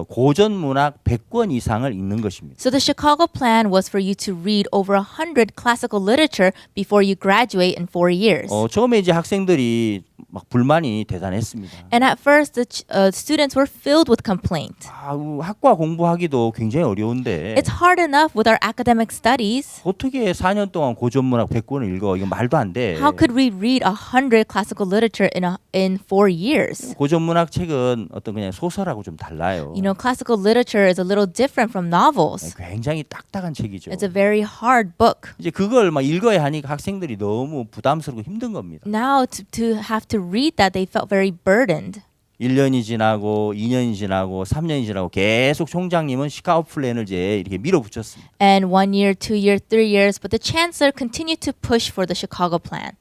고전 문학 100권 이상을 읽는 것입니다. So the Chicago plan was for you to read over 100 classical literature before you graduate in 4 years. 처음에 이제 학생들이 막 불만이 대단했습니다. And at first, the students were filled with complaint. 학과 공부하기도 굉장히 어려운데 It's hard enough with our academic studies. 어떻게 4년 동안 고전 문학 100권을 읽어? 이건 말도 안 돼. How could we read 100 classical literature in 4 years? 고전 문학 책은 어떤 그냥 소설하고 좀 달라요. You know, classical literature is a little different from novels. 굉장히 딱딱한 책이죠. It's a very hard book. 이제 그걸 막 읽어야 하니까 학생들이 너무 부담스럽고 힘든 겁니다. Now to have to read that, they felt very burdened. 1년이 지나고 2년이 지나고 3년이 지나고 계속 총장님은 시카고 플랜을 이제 이렇게 밀어붙였습니다. And 1 year, 2 year, 3 years, but the chancellor continued to push for the Chicago plan.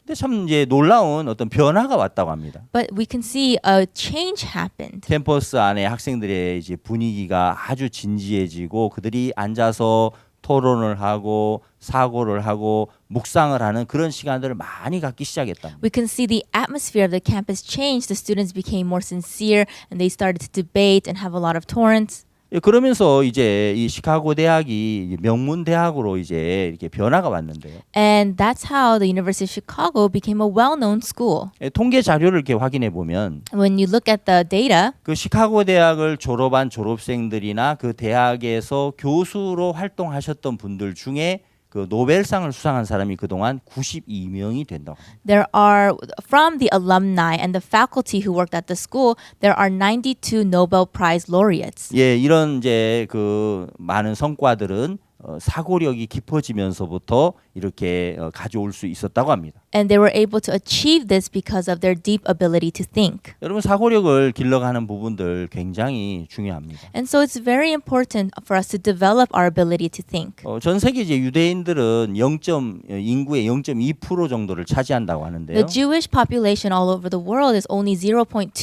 근데 참 이제 놀라운 어떤 변화가 왔다고 합니다. But we can see a change happened. 캠퍼스 안에 학생들의 이제 분위기가 아주 진지해지고 그들이 앉아서 토론을 하고 사고를 하고 묵상을 하는 그런 시간들을 많이 갖기 시작했답니다. We can see the atmosphere of the campus change. The students became more sincere and they started to debate and have a lot of torrents. 그러면서 이제 이 시카고 대학이 명문 대학으로 이제 이렇게 변화가 왔는데요. And that's how the University of Chicago became a well-known school. 통계 자료를 이렇게 확인해 보면 When you look at the data, 그 시카고 대학을 졸업한 졸업생들이나 그 대학에서 교수로 활동하셨던 분들 중에 그 노벨상을 수상한 사람이 그동안 92명이 된다고 합니다. there are, from the alumni and the faculty who worked at the school, there are 92 Nobel Prize laureates. 예, 이런 이제 그 많은 성과들은 사고력이 깊어지면서부터 이렇게 가져올 수 있었다고 합니다. And they were able to achieve this because of their deep ability to think. 여러분 사고력을 길러가는 부분들 굉장히 중요합니다. And so it's very important for us to develop our ability to think. 전 세계 이제 유대인들은 인구의 0.2% 정도를 차지한다고 하는데요. The Jewish population all over the world is only 0.2%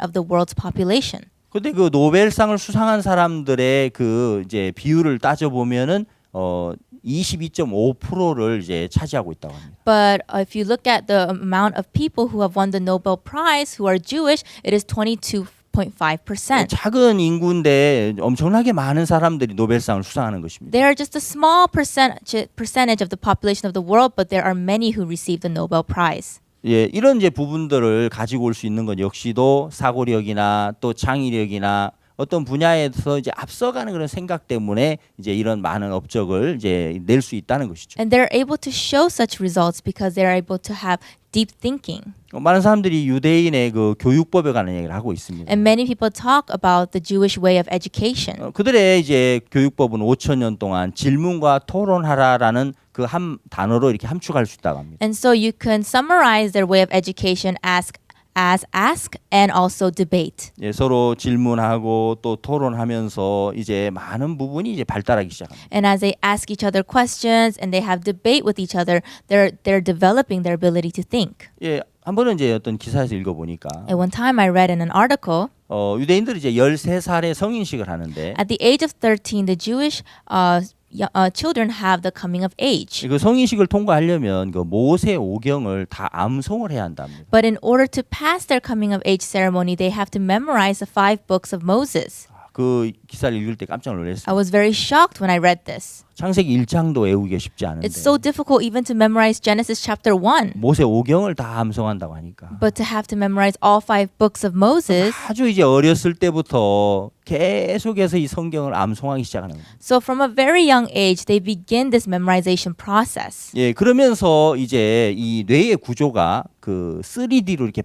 of the world's population. 근데 그 노벨상을 수상한 사람들의 그 이제 비율을 따져 보면은 22.5%를 이제 차지하고 있다고 합니다. But if you look at the amount of people who have won the Nobel Prize who are Jewish, it is 22.5%. 작은 인구인데 엄청나게 많은 사람들이 노벨상을 수상하는 것입니다. They are just a small percentage of the population of the world, but there are many who receive the Nobel Prize. 예, 이런 이제 부분들을 가지고 올 수 있는 건 역시도 사고력이나 또 창의력이나 어떤 분야에서 이제 앞서가는 그런 생각 때문에 이제 이런 많은 업적을 이제 낼 수 있다는 것이죠. And they're able to show such results because they're able to have deep thinking. 많은 사람들이 유대인의 그 교육법에 관한 얘기를 하고 있습니다. And many people talk about the Jewish way of education. 그들의 이제 교육법은 5,000년 동안 질문과 토론하라라는 그 한 단어로 이렇게 함축할 수 있다고 합니다. And so you can summarize their way of education as ask and also debate. 예, 서로 질문하고 또 토론하면서 이제 많은 부분이 이제 발달하기 시작합니다. And as they ask each other questions and they have debate with each other, they're developing their ability to think. 예, 한 번은 이제 어떤 기사에서 읽어보니까 At one time I read in an article, 유대인들이 이제 13살에 성인식을 하는데 at the age of 13, the Jewish children have the coming of age. 그 성인식을 통과하려면 그 모세 오경을 다 암송을 해야 한답니다. But in order to pass their coming of age ceremony, they have to memorize the 5 books of Moses. 그 기사를 읽을 때 깜짝 놀랐어요. I was very shocked when I read this. 창세기 1장도 외우기 쉽지 않은데 It's so difficult even to memorize Genesis chapter 1. 모세 오경을 다 암송한다고 하니까 But to have to memorize all 5 books of Moses. 아주 이제 어렸을 때부터 계속해서 이 성경을 암송하기 시작하는 거예요. So from a very young age, they begin this memorization process. 예, 그러면서 이제 이 뇌의 구조가 그 3D로 이렇게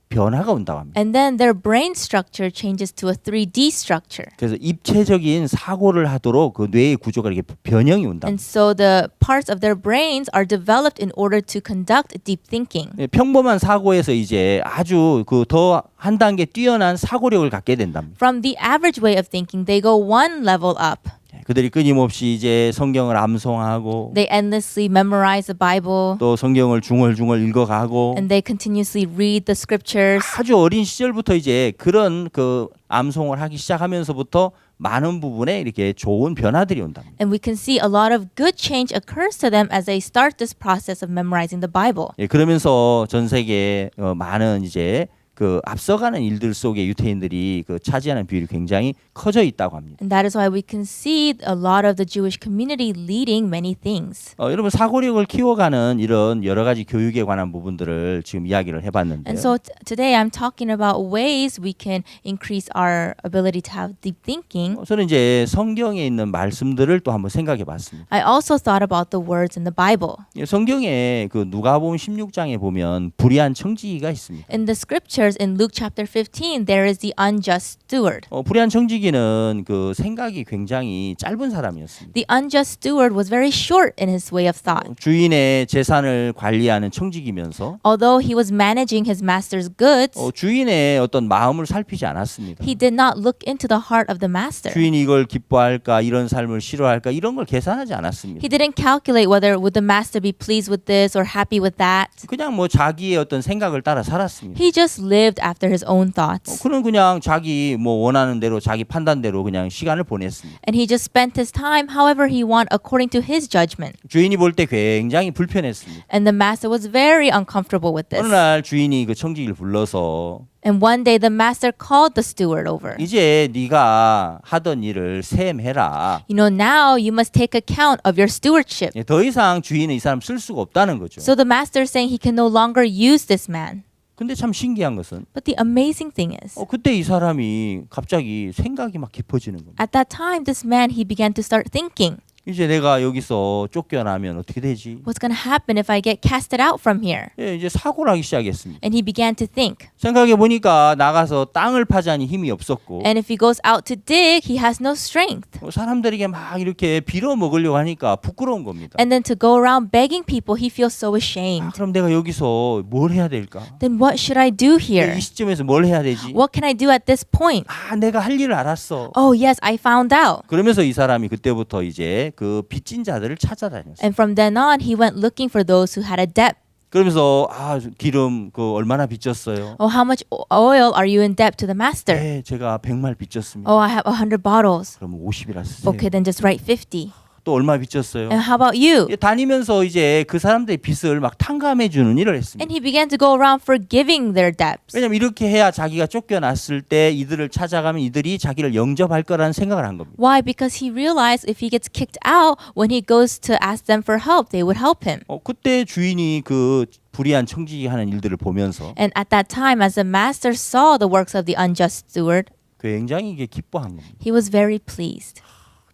변화가 온다고 합니다. And then their brain structure changes to a 3D structure. 그래서 입체적인 사고를 하도록 그 뇌의 구조가 이렇게 변형이 온다. And so the parts of their brains are developed in order to conduct deep thinking. 예, 평범한 사고에서 이제 아주 그 더 한 단계 뛰어난 사고력을 갖게 된답니다. From the average way of thinking, they go one level up. 그들이 끊임없이 이제 성경을 암송하고 They endlessly memorize the Bible. 또 성경을 중얼중얼 읽어가고 And they continuously read the scriptures. 아주 어린 시절부터 이제 그런 그 암송을 하기 시작하면서부터 많은 부분에 이렇게 좋은 변화들이 온답니다. And we can see a lot of good change occurs to them as they start this process of memorizing the Bible. 예, 그러면서 전 세계에 많은 이제 그 앞서가는 일들 속에 유태인들이 그 차지하는 비율이 굉장히 커져 있다고 합니다. And that is why we can see a lot of the Jewish community leading many things. 여러분 사고력을 키워가는 이런 여러 가지 교육에 관한 부분들을 지금 이야기를 해봤는데요. And so today I'm talking about ways we can increase our ability to have deep thinking. 저는 이제 성경에 있는 말씀들을 또 한번 생각해봤습니다. I also thought about the words in the Bible. 성경에 그 누가복음 16장에 보면 불의한 청지기가 있습니다. In the scriptures in Luke chapter 15, there is the unjust steward. 불의한 청지기는 그 생각이 굉장히 짧은 사람이었습니다. The unjust steward was very short in his way of thought. 주인의 재산을 관리하는 청지기면서 Although he was managing his master's goods, 주인의 어떤 마음을 살피지 않았습니다. he did not look into the heart of the master. 주인이 이걸 기뻐할까 이런 삶을 싫어할까 이런 걸 계산하지 않았습니다. He didn't calculate whether would the master be pleased with this or happy with that. 그냥 뭐 자기의 어떤 생각을 따라 살았습니다. He just lived after his own thoughts. 그는 그냥 자기 뭐 원하는 대로 자기 판단대로 그냥 시간을 보냈습니다. And he just spent his time however he want according to his judgment. 주인이 볼 때 굉장히 불편했습니다. And the master was very uncomfortable with 어느 this. 날 주인이 그 청지기를 불러서 And one day the master called the steward over. 이제 네가 하던 일을 셈해라. You know, now you must take account of your stewardship. 더 이상 주인은 이 사람 쓸 수가 없다는 거죠. So the master is saying he can no longer use this man. 근데 참 신기한 것은 But the amazing thing is, 그때 이 사람이 갑자기 생각이 막 깊어지는 겁니다. at that time, this man, he began to start thinking, 이제 내가 여기서 쫓겨나면 어떻게 되지? what's going to happen if I get casted out from here? 이제 사고를 하기 시작했습니다. And he began to think. 생각해 보니까 나가서 땅을 파자니 힘이 없었고 And if he goes out to dig, he has no strength. 사람들에게 막 이렇게 빌어 먹으려고 하니까 부끄러운 겁니다. And then to go around begging people, he feels so ashamed. 그럼 내가 여기서 뭘 해야 될까? Then what should I do here? 이 시점에서 뭘 해야 되지? What can I do at this point? 내가 할 일을 알았어. Oh, yes, I found out. 그러면서 이 사람이 그때부터 이제 그 빚진 자들을 찾아다녔어요. And from then on, he went looking for those who had a debt. 그러면서 기름 그 얼마나 빚졌어요? Oh, how much oil are you in debt to the master? 네, 제가 100말 빚졌습니다. Oh, I have 100 bottles. 그럼 50이라 쓰세요. Okay, then just write 50. 또 얼마 빚졌어요? And how about you? 다니면서 이제 그 사람들의 빚을 막 탕감해 주는 일을 했습니다. And he began to go around forgiving their debts. 왜냐면 이렇게 해야 자기가 쫓겨났을 때 이들을 찾아가면 이들이 자기를 영접할 거라는 생각을 한 겁니다. Why? Because he realized if he gets kicked out, when he goes to ask them for help, they would help him. 그때 주인이 그 불의한 청지기 하는 일들을 보면서 And at that time, as the master saw the works of the unjust steward, 굉장히 이게 기뻐한 겁니다. he was very pleased.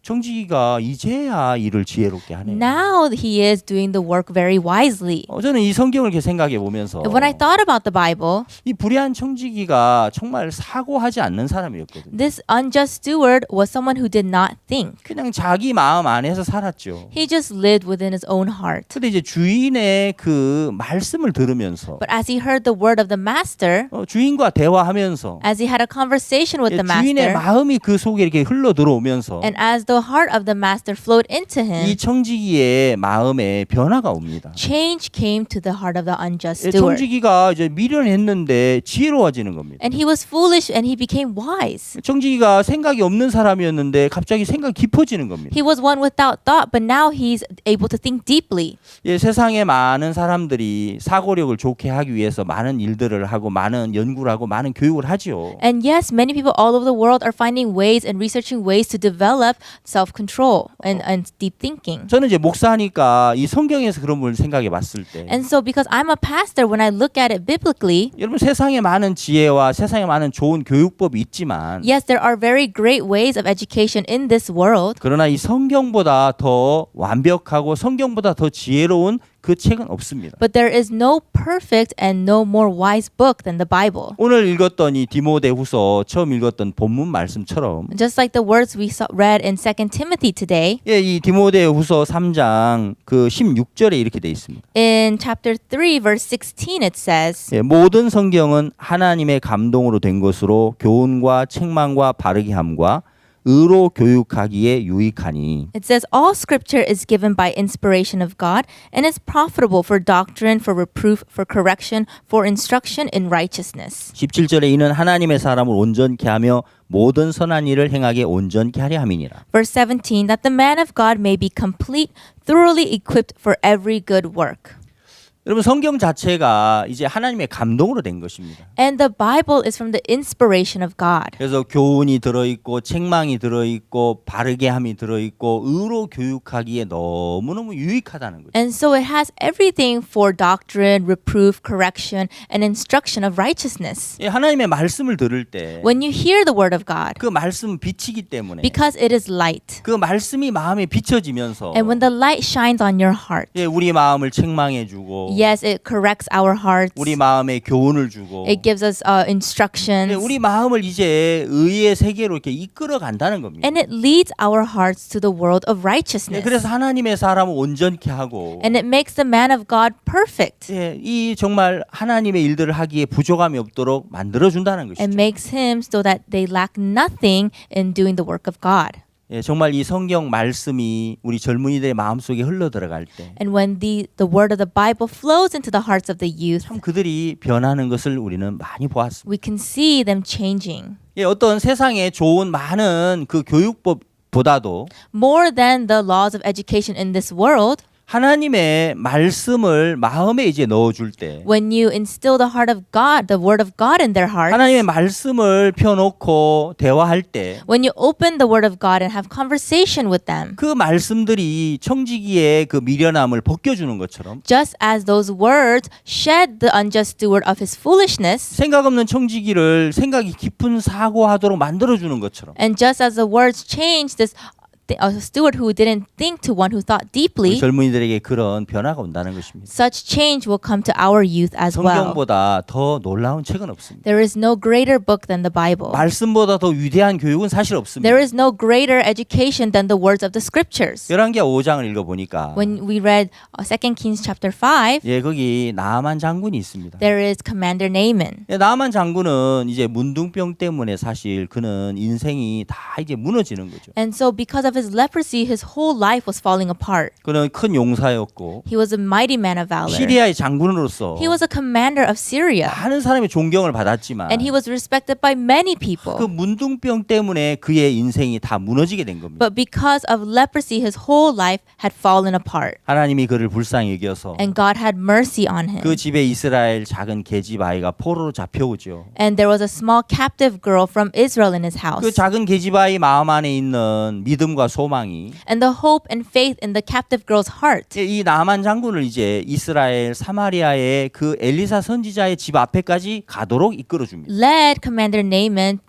청지기가 이제야 일을 지혜롭게 하네요. Now he is doing the work very wisely. 저는 이 성경을 이렇게 생각해 보면서 When I thought about the Bible, 이 불의한 청지기가 정말 사고하지 않는 사람이었거든요. this unjust steward was someone who did not think. 그냥 자기 마음 안에서 살았죠. He just lived within his own heart. 근데 이제 주인의 그 말씀을 들으면서 But as he heard the word of the master, 주인과 대화하면서 as he had a conversation with the 주인의 master, 마음이 그 속에 이렇게 흘러 들어오면서 and as the heart of the master flowed into 이 him, 청지기의 마음에 변화가 옵니다. change came to the heart of the unjust steward. 청지기가 이제 미련했는데 지혜로워지는 겁니다. And he was foolish and he became wise. 청지기가 생각이 없는 사람이었는데 갑자기 생각이 깊어지는 겁니다. He was one without thought, but now he's able to think deeply. 세상에 많은 사람들이 사고력을 좋게 하기 위해서 많은 일들을 하고 많은 연구를 하고 많은 교육을 하지요. And yes, many people all over the world are finding ways and researching ways to develop self-control and deep thinking. 저는 이제 목사니까 이 성경에서 그런 걸 생각해 봤을 때 And so because I'm a pastor, when I look at it biblically, 여러분 세상에 많은 지혜와 세상에 많은 좋은 교육법이 있지만 yes, there are very great ways of education in this world. 그러나 이 성경보다 더 완벽하고 성경보다 더 지혜로운 그 책은 없습니다. But there is no perfect and no more wise book than the Bible. 오늘 읽었던 이 디모데후서 처음 읽었던 본문 말씀처럼 Just like the words we read in 2 Timothy today, 이 디모데후서 3장 그 16절에 이렇게 돼 있습니다. in chapter 3 verse 16 it says, 모든 성경은 하나님의 감동으로 된 것으로 교훈과 책망과 바르게 함과 의로 교육하기에 유익하니 it says, all scripture is given by inspiration of God and is profitable for doctrine, for reproof, for correction, for instruction in righteousness. 17절에 이는 하나님의 사람을 온전케 하며 모든 선한 일을 행하게 온전케 하려 함이니라. Verse 17, that the man of God may be complete, thoroughly equipped for every good work. 여러분 성경 자체가 이제 하나님의 감동으로 된 것입니다. And the Bible is from the inspiration of God. 그래서 교훈이 들어있고 책망이 들어있고 바르게 함이 들어있고 의로 교육하기에 너무너무 유익하다는 거죠. And so it has everything for doctrine, reproof, correction, and instruction of righteousness. 예, 하나님의 말씀을 들을 때 그 When you hear the word of God, 말씀은 빛이기 때문에 because it is light, 그 말씀이 마음에 비춰지면서 and when the light shines on your heart, 예, 우리 마음을 책망해주고 yes, it corrects our hearts. 우리 마음에 교훈을 주고 It gives us 예, instructions. 우리 마음을 이제 의의 세계로 이렇게 이끌어 간다는 겁니다. And it leads our hearts to the world of 예, righteousness. 그래서 하나님의 사람을 온전케 하고 And it makes the man of God perfect. 예, 이 정말 하나님의 일들을 하기에 부족함이 없도록 만들어 준다는 것이죠. And makes him so that they lack nothing in doing the work of God. 예, 정말 이 성경 말씀이 우리 젊은이들의 마음속에 흘러 들어갈 때 And when the word of the Bible flows into the hearts of the youth, 참 그들이 변하는 것을 우리는 많이 보았습니다. we can see them changing. 예, 어떤 세상에 좋은 많은 그 교육법보다도 More than the laws of education in this world, 하나님의 말씀을 마음에 이제 넣어줄 때 when you instill the heart of God, the word of God in their hearts, 하나님의 말씀을 펴놓고 대화할 때 when you open the word of God and have conversation with them, 그 말씀들이 청지기의 그 미련함을 벗겨주는 것처럼 just as those words shed the unjust steward of his foolishness, 생각 없는 청지기를 생각이 깊은 사고하도록 만들어주는 것처럼 and just as the words changed this steward who didn't think to one who thought 우리 deeply, 젊은이들에게 그런 변화가 온다는 것입니다. such change will come to our youth as well. 성경보다 더 놀라운 책은 없습니다. There is no greater book than the Bible. 말씀보다 더 위대한 교육은 사실 없습니다. There is no greater education than the words of the scriptures. 열왕기하 5장을 읽어보니까 When we read 2 Kings chapter 5, 예, 거기 나아만 장군이 있습니다. there is Commander Naaman. 예, 나아만 장군은 이제 문둥병 때문에 사실 그는 인생이 다 이제 무너지는 거죠. And so because of his leprosy, his whole life was falling apart. 그는 큰 용사였고 He was a mighty man of valor. 시리아의 장군으로서 He was a commander of Syria. 많은 사람의 존경을 받았지만 And he was respected by many people. 그 문둥병 때문에 그의 인생이 다 무너지게 된 겁니다. But because of leprosy, his whole life had fallen apart. 하나님이 그를 불쌍히 여겨서 And God had mercy on him. 그 집에 이스라엘 작은 계집 아이가 포로로 잡혀오죠. And there was a small captive girl from Israel in his 그 house. 작은 계집 아이 마음 안에 있는 믿음과 소망이 And the hope and faith in the captive girl's heart 이 나만 장군을 이제 이스라엘 사마리아의 그 엘리사 선지자의 집 앞에까지 가도록 이끌어 줍니다. led Commander Naaman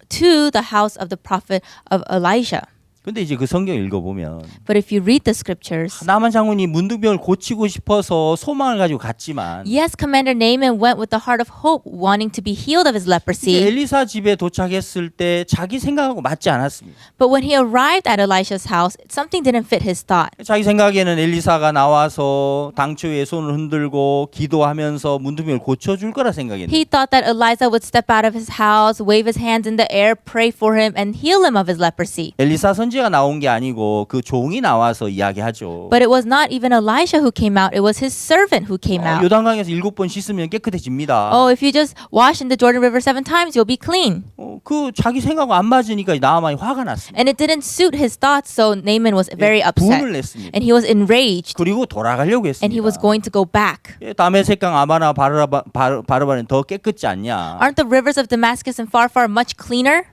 to the house of the prophet of Elijah. 근데 이제 그 성경 읽어보면 But if you read the scriptures, 나만 장군이 문둥병을 고치고 싶어서 소망을 가지고 갔지만 yes, Commander Naaman went with the heart of hope, wanting to be healed of his 이제 leprosy. 엘리사 집에 도착했을 때 자기 생각하고 맞지 않았습니다. But when he arrived at Elisha's house, something didn't fit his thought. 자기 생각에는 엘리사가 나와서 당초에 손을 흔들고 기도하면서 문둥병을 고쳐줄 거라 생각했는데 He thought that Elijah would step out of his house, wave his hands in the air, pray for him, and heal him of his leprosy. 엘리사 선지자가 나온 게 아니고 그 종이 나와서 이야기하죠. But it was not even Elisha who came out, it was his servant who came out. 요단강에서 7번 씻으면 깨끗해집니다. Oh, if you just wash in the Jordan River 7 times, you'll be clean. 그 자기 생각과 안 맞으니까 나아만이 화가 났습니다. And it didn't suit his thoughts, so Naaman was very upset. 분을 냈습니다. And he was enraged. 그리고 돌아가려고 And he was 했습니다. going to go back. 다메섹강 아바나 바르바는 더 깨끗지 않냐? Aren't the rivers of Damascus and Pharpar much cleaner?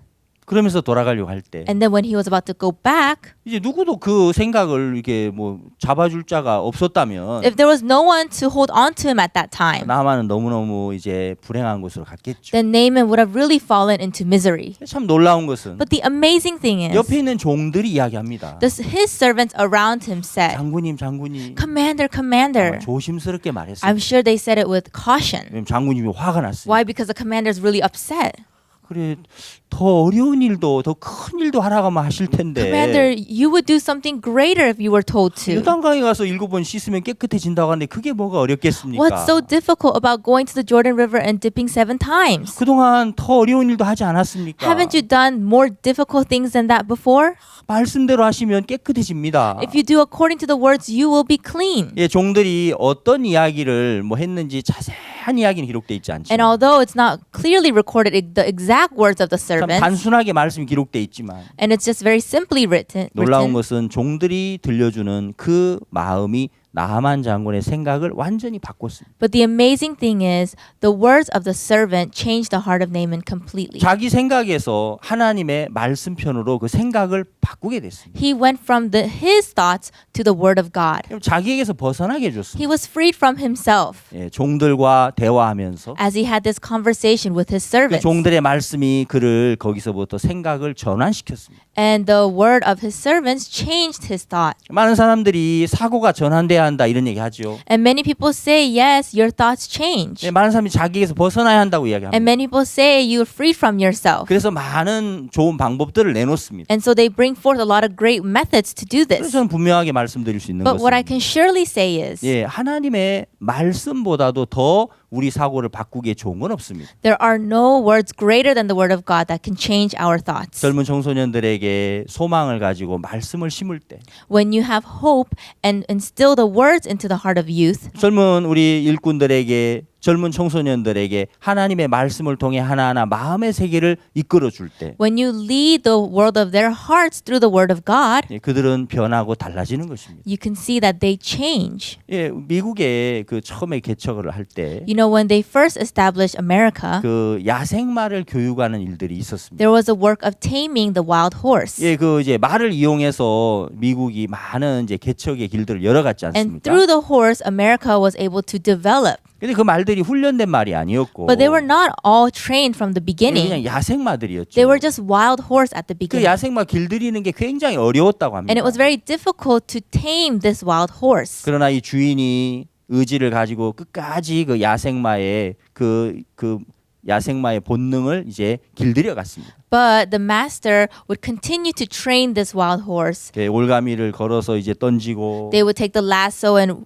그러면서 돌아가려고 할 때 And then when he was about to go back, 이제 누구도 그 생각을 이렇게 뭐 잡아줄 자가 없었다면 if there was no one to hold on to him at that time, 나아만은 너무너무 이제 불행한 곳으로 갔겠죠. then Naaman would have really fallen into misery. 참 놀라운 것은 But the amazing thing is, 옆에 있는 종들이 이야기합니다. his servants around him said, 장군님, Commander, 아마 Commander. 조심스럽게 말했어요. I'm sure they said it with caution. 왜냐면 장군님이 화가 났어요. Why? Because the commander is really upset. 그래 더 어려운 일도 더 큰 일도 하라고 하면 하실 텐데 Commander, you would do something greater if you were told to. 요단강에 가서 7번 씻으면 깨끗해진다고 하는데 그게 뭐가 어렵겠습니까? What's so difficult about going to the Jordan River and dipping 7 times? 그동안 더 어려운 일도 하지 않았습니까? Haven't you done more difficult things than that before? 말씀대로 하시면 깨끗해집니다. If you do according to the words, you will be clean. 예, 종들이 어떤 이야기를 뭐 했는지 자세한 이야기는 기록돼 있지 않죠. And although it's not clearly recorded the exact words of the 참 servants, 단순하게 말씀이 기록돼 있지만 and it's just very simply written, 놀라운 것은 종들이 들려주는 그 마음이 나하만 장군의 생각을 완전히 바꿨습니다. But the amazing thing is, the words of the servant changed the heart of Naaman completely. 자기 생각에서 하나님의 말씀편으로 그 생각을 바꾸게 됐습니다. He went from his thoughts to the word of God. 그럼 자기에게서 벗어나게 해줬습니다. He was freed from himself 예, 종들과 대화하면서 as he had this conversation with his 그 servants. 종들의 말씀이 그를 거기서부터 생각을 전환시켰습니다. And the word of his servants changed his thought. 많은 사람들이 사고가 전환돼야 한다 이런 얘기 하죠. And many people say, yes, your thoughts change. 예, 많은 사람이 자기에게서 벗어나야 한다고 And 이야기합니다. many people say you're freed from yourself. 그래서 많은 좋은 방법들을 내놓습니다. And so they bring forth a lot of great methods to do 그래서 this. 저는 분명하게 말씀드릴 수 있는 But what I 것은 can surely say is, 예, 하나님의 말씀보다도 더 우리 사고를 바꾸기에 좋은 건 없습니다. there are no words greater than the word of God that can change our thoughts. 젊은 청소년들에게 소망을 가지고 말씀을 심을 때 When you have hope and instill the words into the heart of youth, 젊은 우리 일꾼들에게 젊은 청소년들에게 하나님의 말씀을 통해 하나하나 마음의 세계를 이끌어 줄 때 when you lead the world of their hearts through the word of God, 예, 그들은 변하고 달라지는 것입니다. you can see that they change. 예, 미국에 그 처음에 개척을 할 때 You know, when they first established America, 그 야생마를 교육하는 일들이 있었습니다. there was a work of taming the wild horse. 예, 그 이제 말을 이용해서 미국이 많은 이제 개척의 길들을 열어갔지 And 않습니까? through the horse, America was able to develop. 근데 그 말들이 훈련된 말이 아니었고 But they were not all trained from the 그냥 beginning. 야생마들이었죠. They were just wild horse at the 그 beginning. 야생마 길들이는 게 굉장히 어려웠다고 합니다. And it was very difficult to tame this wild horse. 그러나 이 주인이 의지를 가지고 끝까지 그 야생마의 그 야생마의 본능을 이제 길들여 갔습니다. But the master would continue to train this wild horse. 올가미를 걸어서 이제 던지고 They would take the lasso and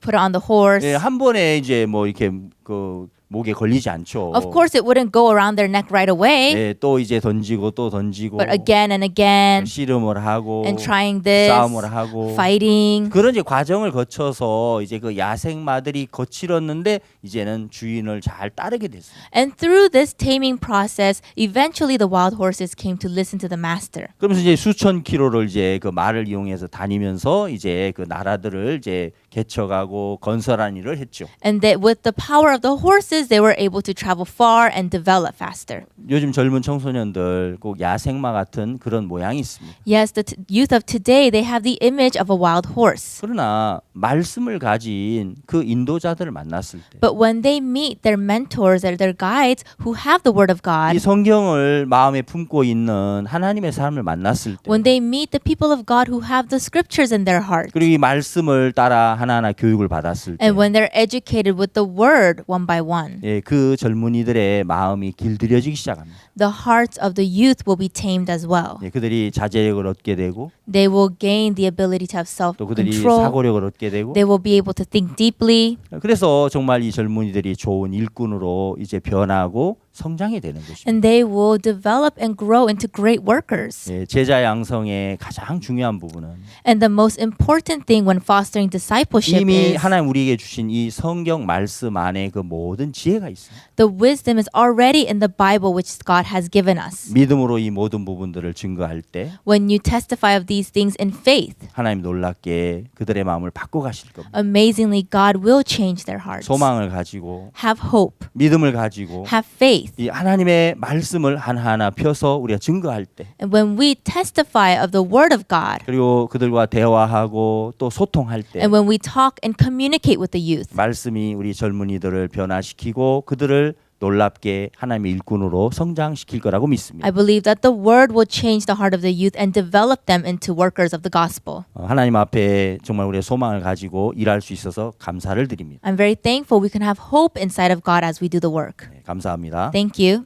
put it on the horse. 예, 한 번에 이제 뭐 이렇게 그 목에 걸리지 않죠. Of course, it wouldn't go around their neck right away, 예, 또 이제 던지고 또 던지고 but again and again, 씨름을 하고 and trying this, 싸움을 하고 fighting. 그런 이제 과정을 거쳐서 이제 그 야생마들이 거칠었는데 이제는 주인을 잘 따르게 됐습니다. And through this taming process, eventually the wild horses came to listen to the master. 그러면서 이제 수천 킬로를 이제 그 말을 이용해서 다니면서 이제 그 나라들을 이제 개척하고 건설한 일을 했죠. And that with the power of the horses, they were able to travel far and develop faster. 요즘 젊은 청소년들 꼭 야생마 같은 그런 모양이 있습니다. Yes, the youth of today, they have the image of a wild horse. 그러나 말씀을 가진 그 인도자들을 만났을 때 But when they meet their mentors or their guides who have the word of 이 God, 성경을 마음에 품고 있는 하나님의 사람을 만났을 때 when they meet the people of God who have the scriptures in their heart, 그리고 이 말씀을 따라 하나하나 교육을 받았을 때 and when they're educated with the word one by one, 예, 그 젊은이들의 마음이 길들여지기 시작합니다. the hearts of the youth will be tamed as well. 예, 그들이 자제력을 얻게 되고 They will gain the ability to have 또 그들이 self-control. 사고력을 얻게 되고 They will be able to think deeply. 그래서 정말 이 젊은이들이 좋은 일꾼으로 이제 변하고 성장이 되는 것입니다. And they will develop and grow into great workers. 예, 제자 양성의 가장 중요한 부분은 And the most important thing when fostering discipleship 이미 is 하나님 우리에게 주신 이 성경 말씀 안에 그 모든 지혜가 있습니다. the wisdom is already in the Bible which God has given us. 믿음으로 이 모든 부분들을 증거할 때 When you testify of these things in faith, 하나님 놀랍게 그들의 마음을 바꿔 가실 겁니다. amazingly God will change their hearts. 소망을 가지고 Have hope, 믿음을 가지고 have faith. 이 하나님의 말씀을 하나하나 펴서 우리가 증거할 때 And when we testify of the word of God, 그리고 그들과 대화하고 또 소통할 때 and when we talk and communicate with the youth, 말씀이 우리 젊은이들을 변화시키고 그들을 놀랍게 하나님의 일꾼으로 성장시킬 거라고 믿습니다. I believe that the word will change the heart of the youth and develop them into workers of the gospel. 하나님 앞에 정말 우리의 소망을 가지고 일할 수 있어서 감사를 드립니다. I'm very thankful we can have hope inside of God as we do the work. 네, 감사합니다. Thank you.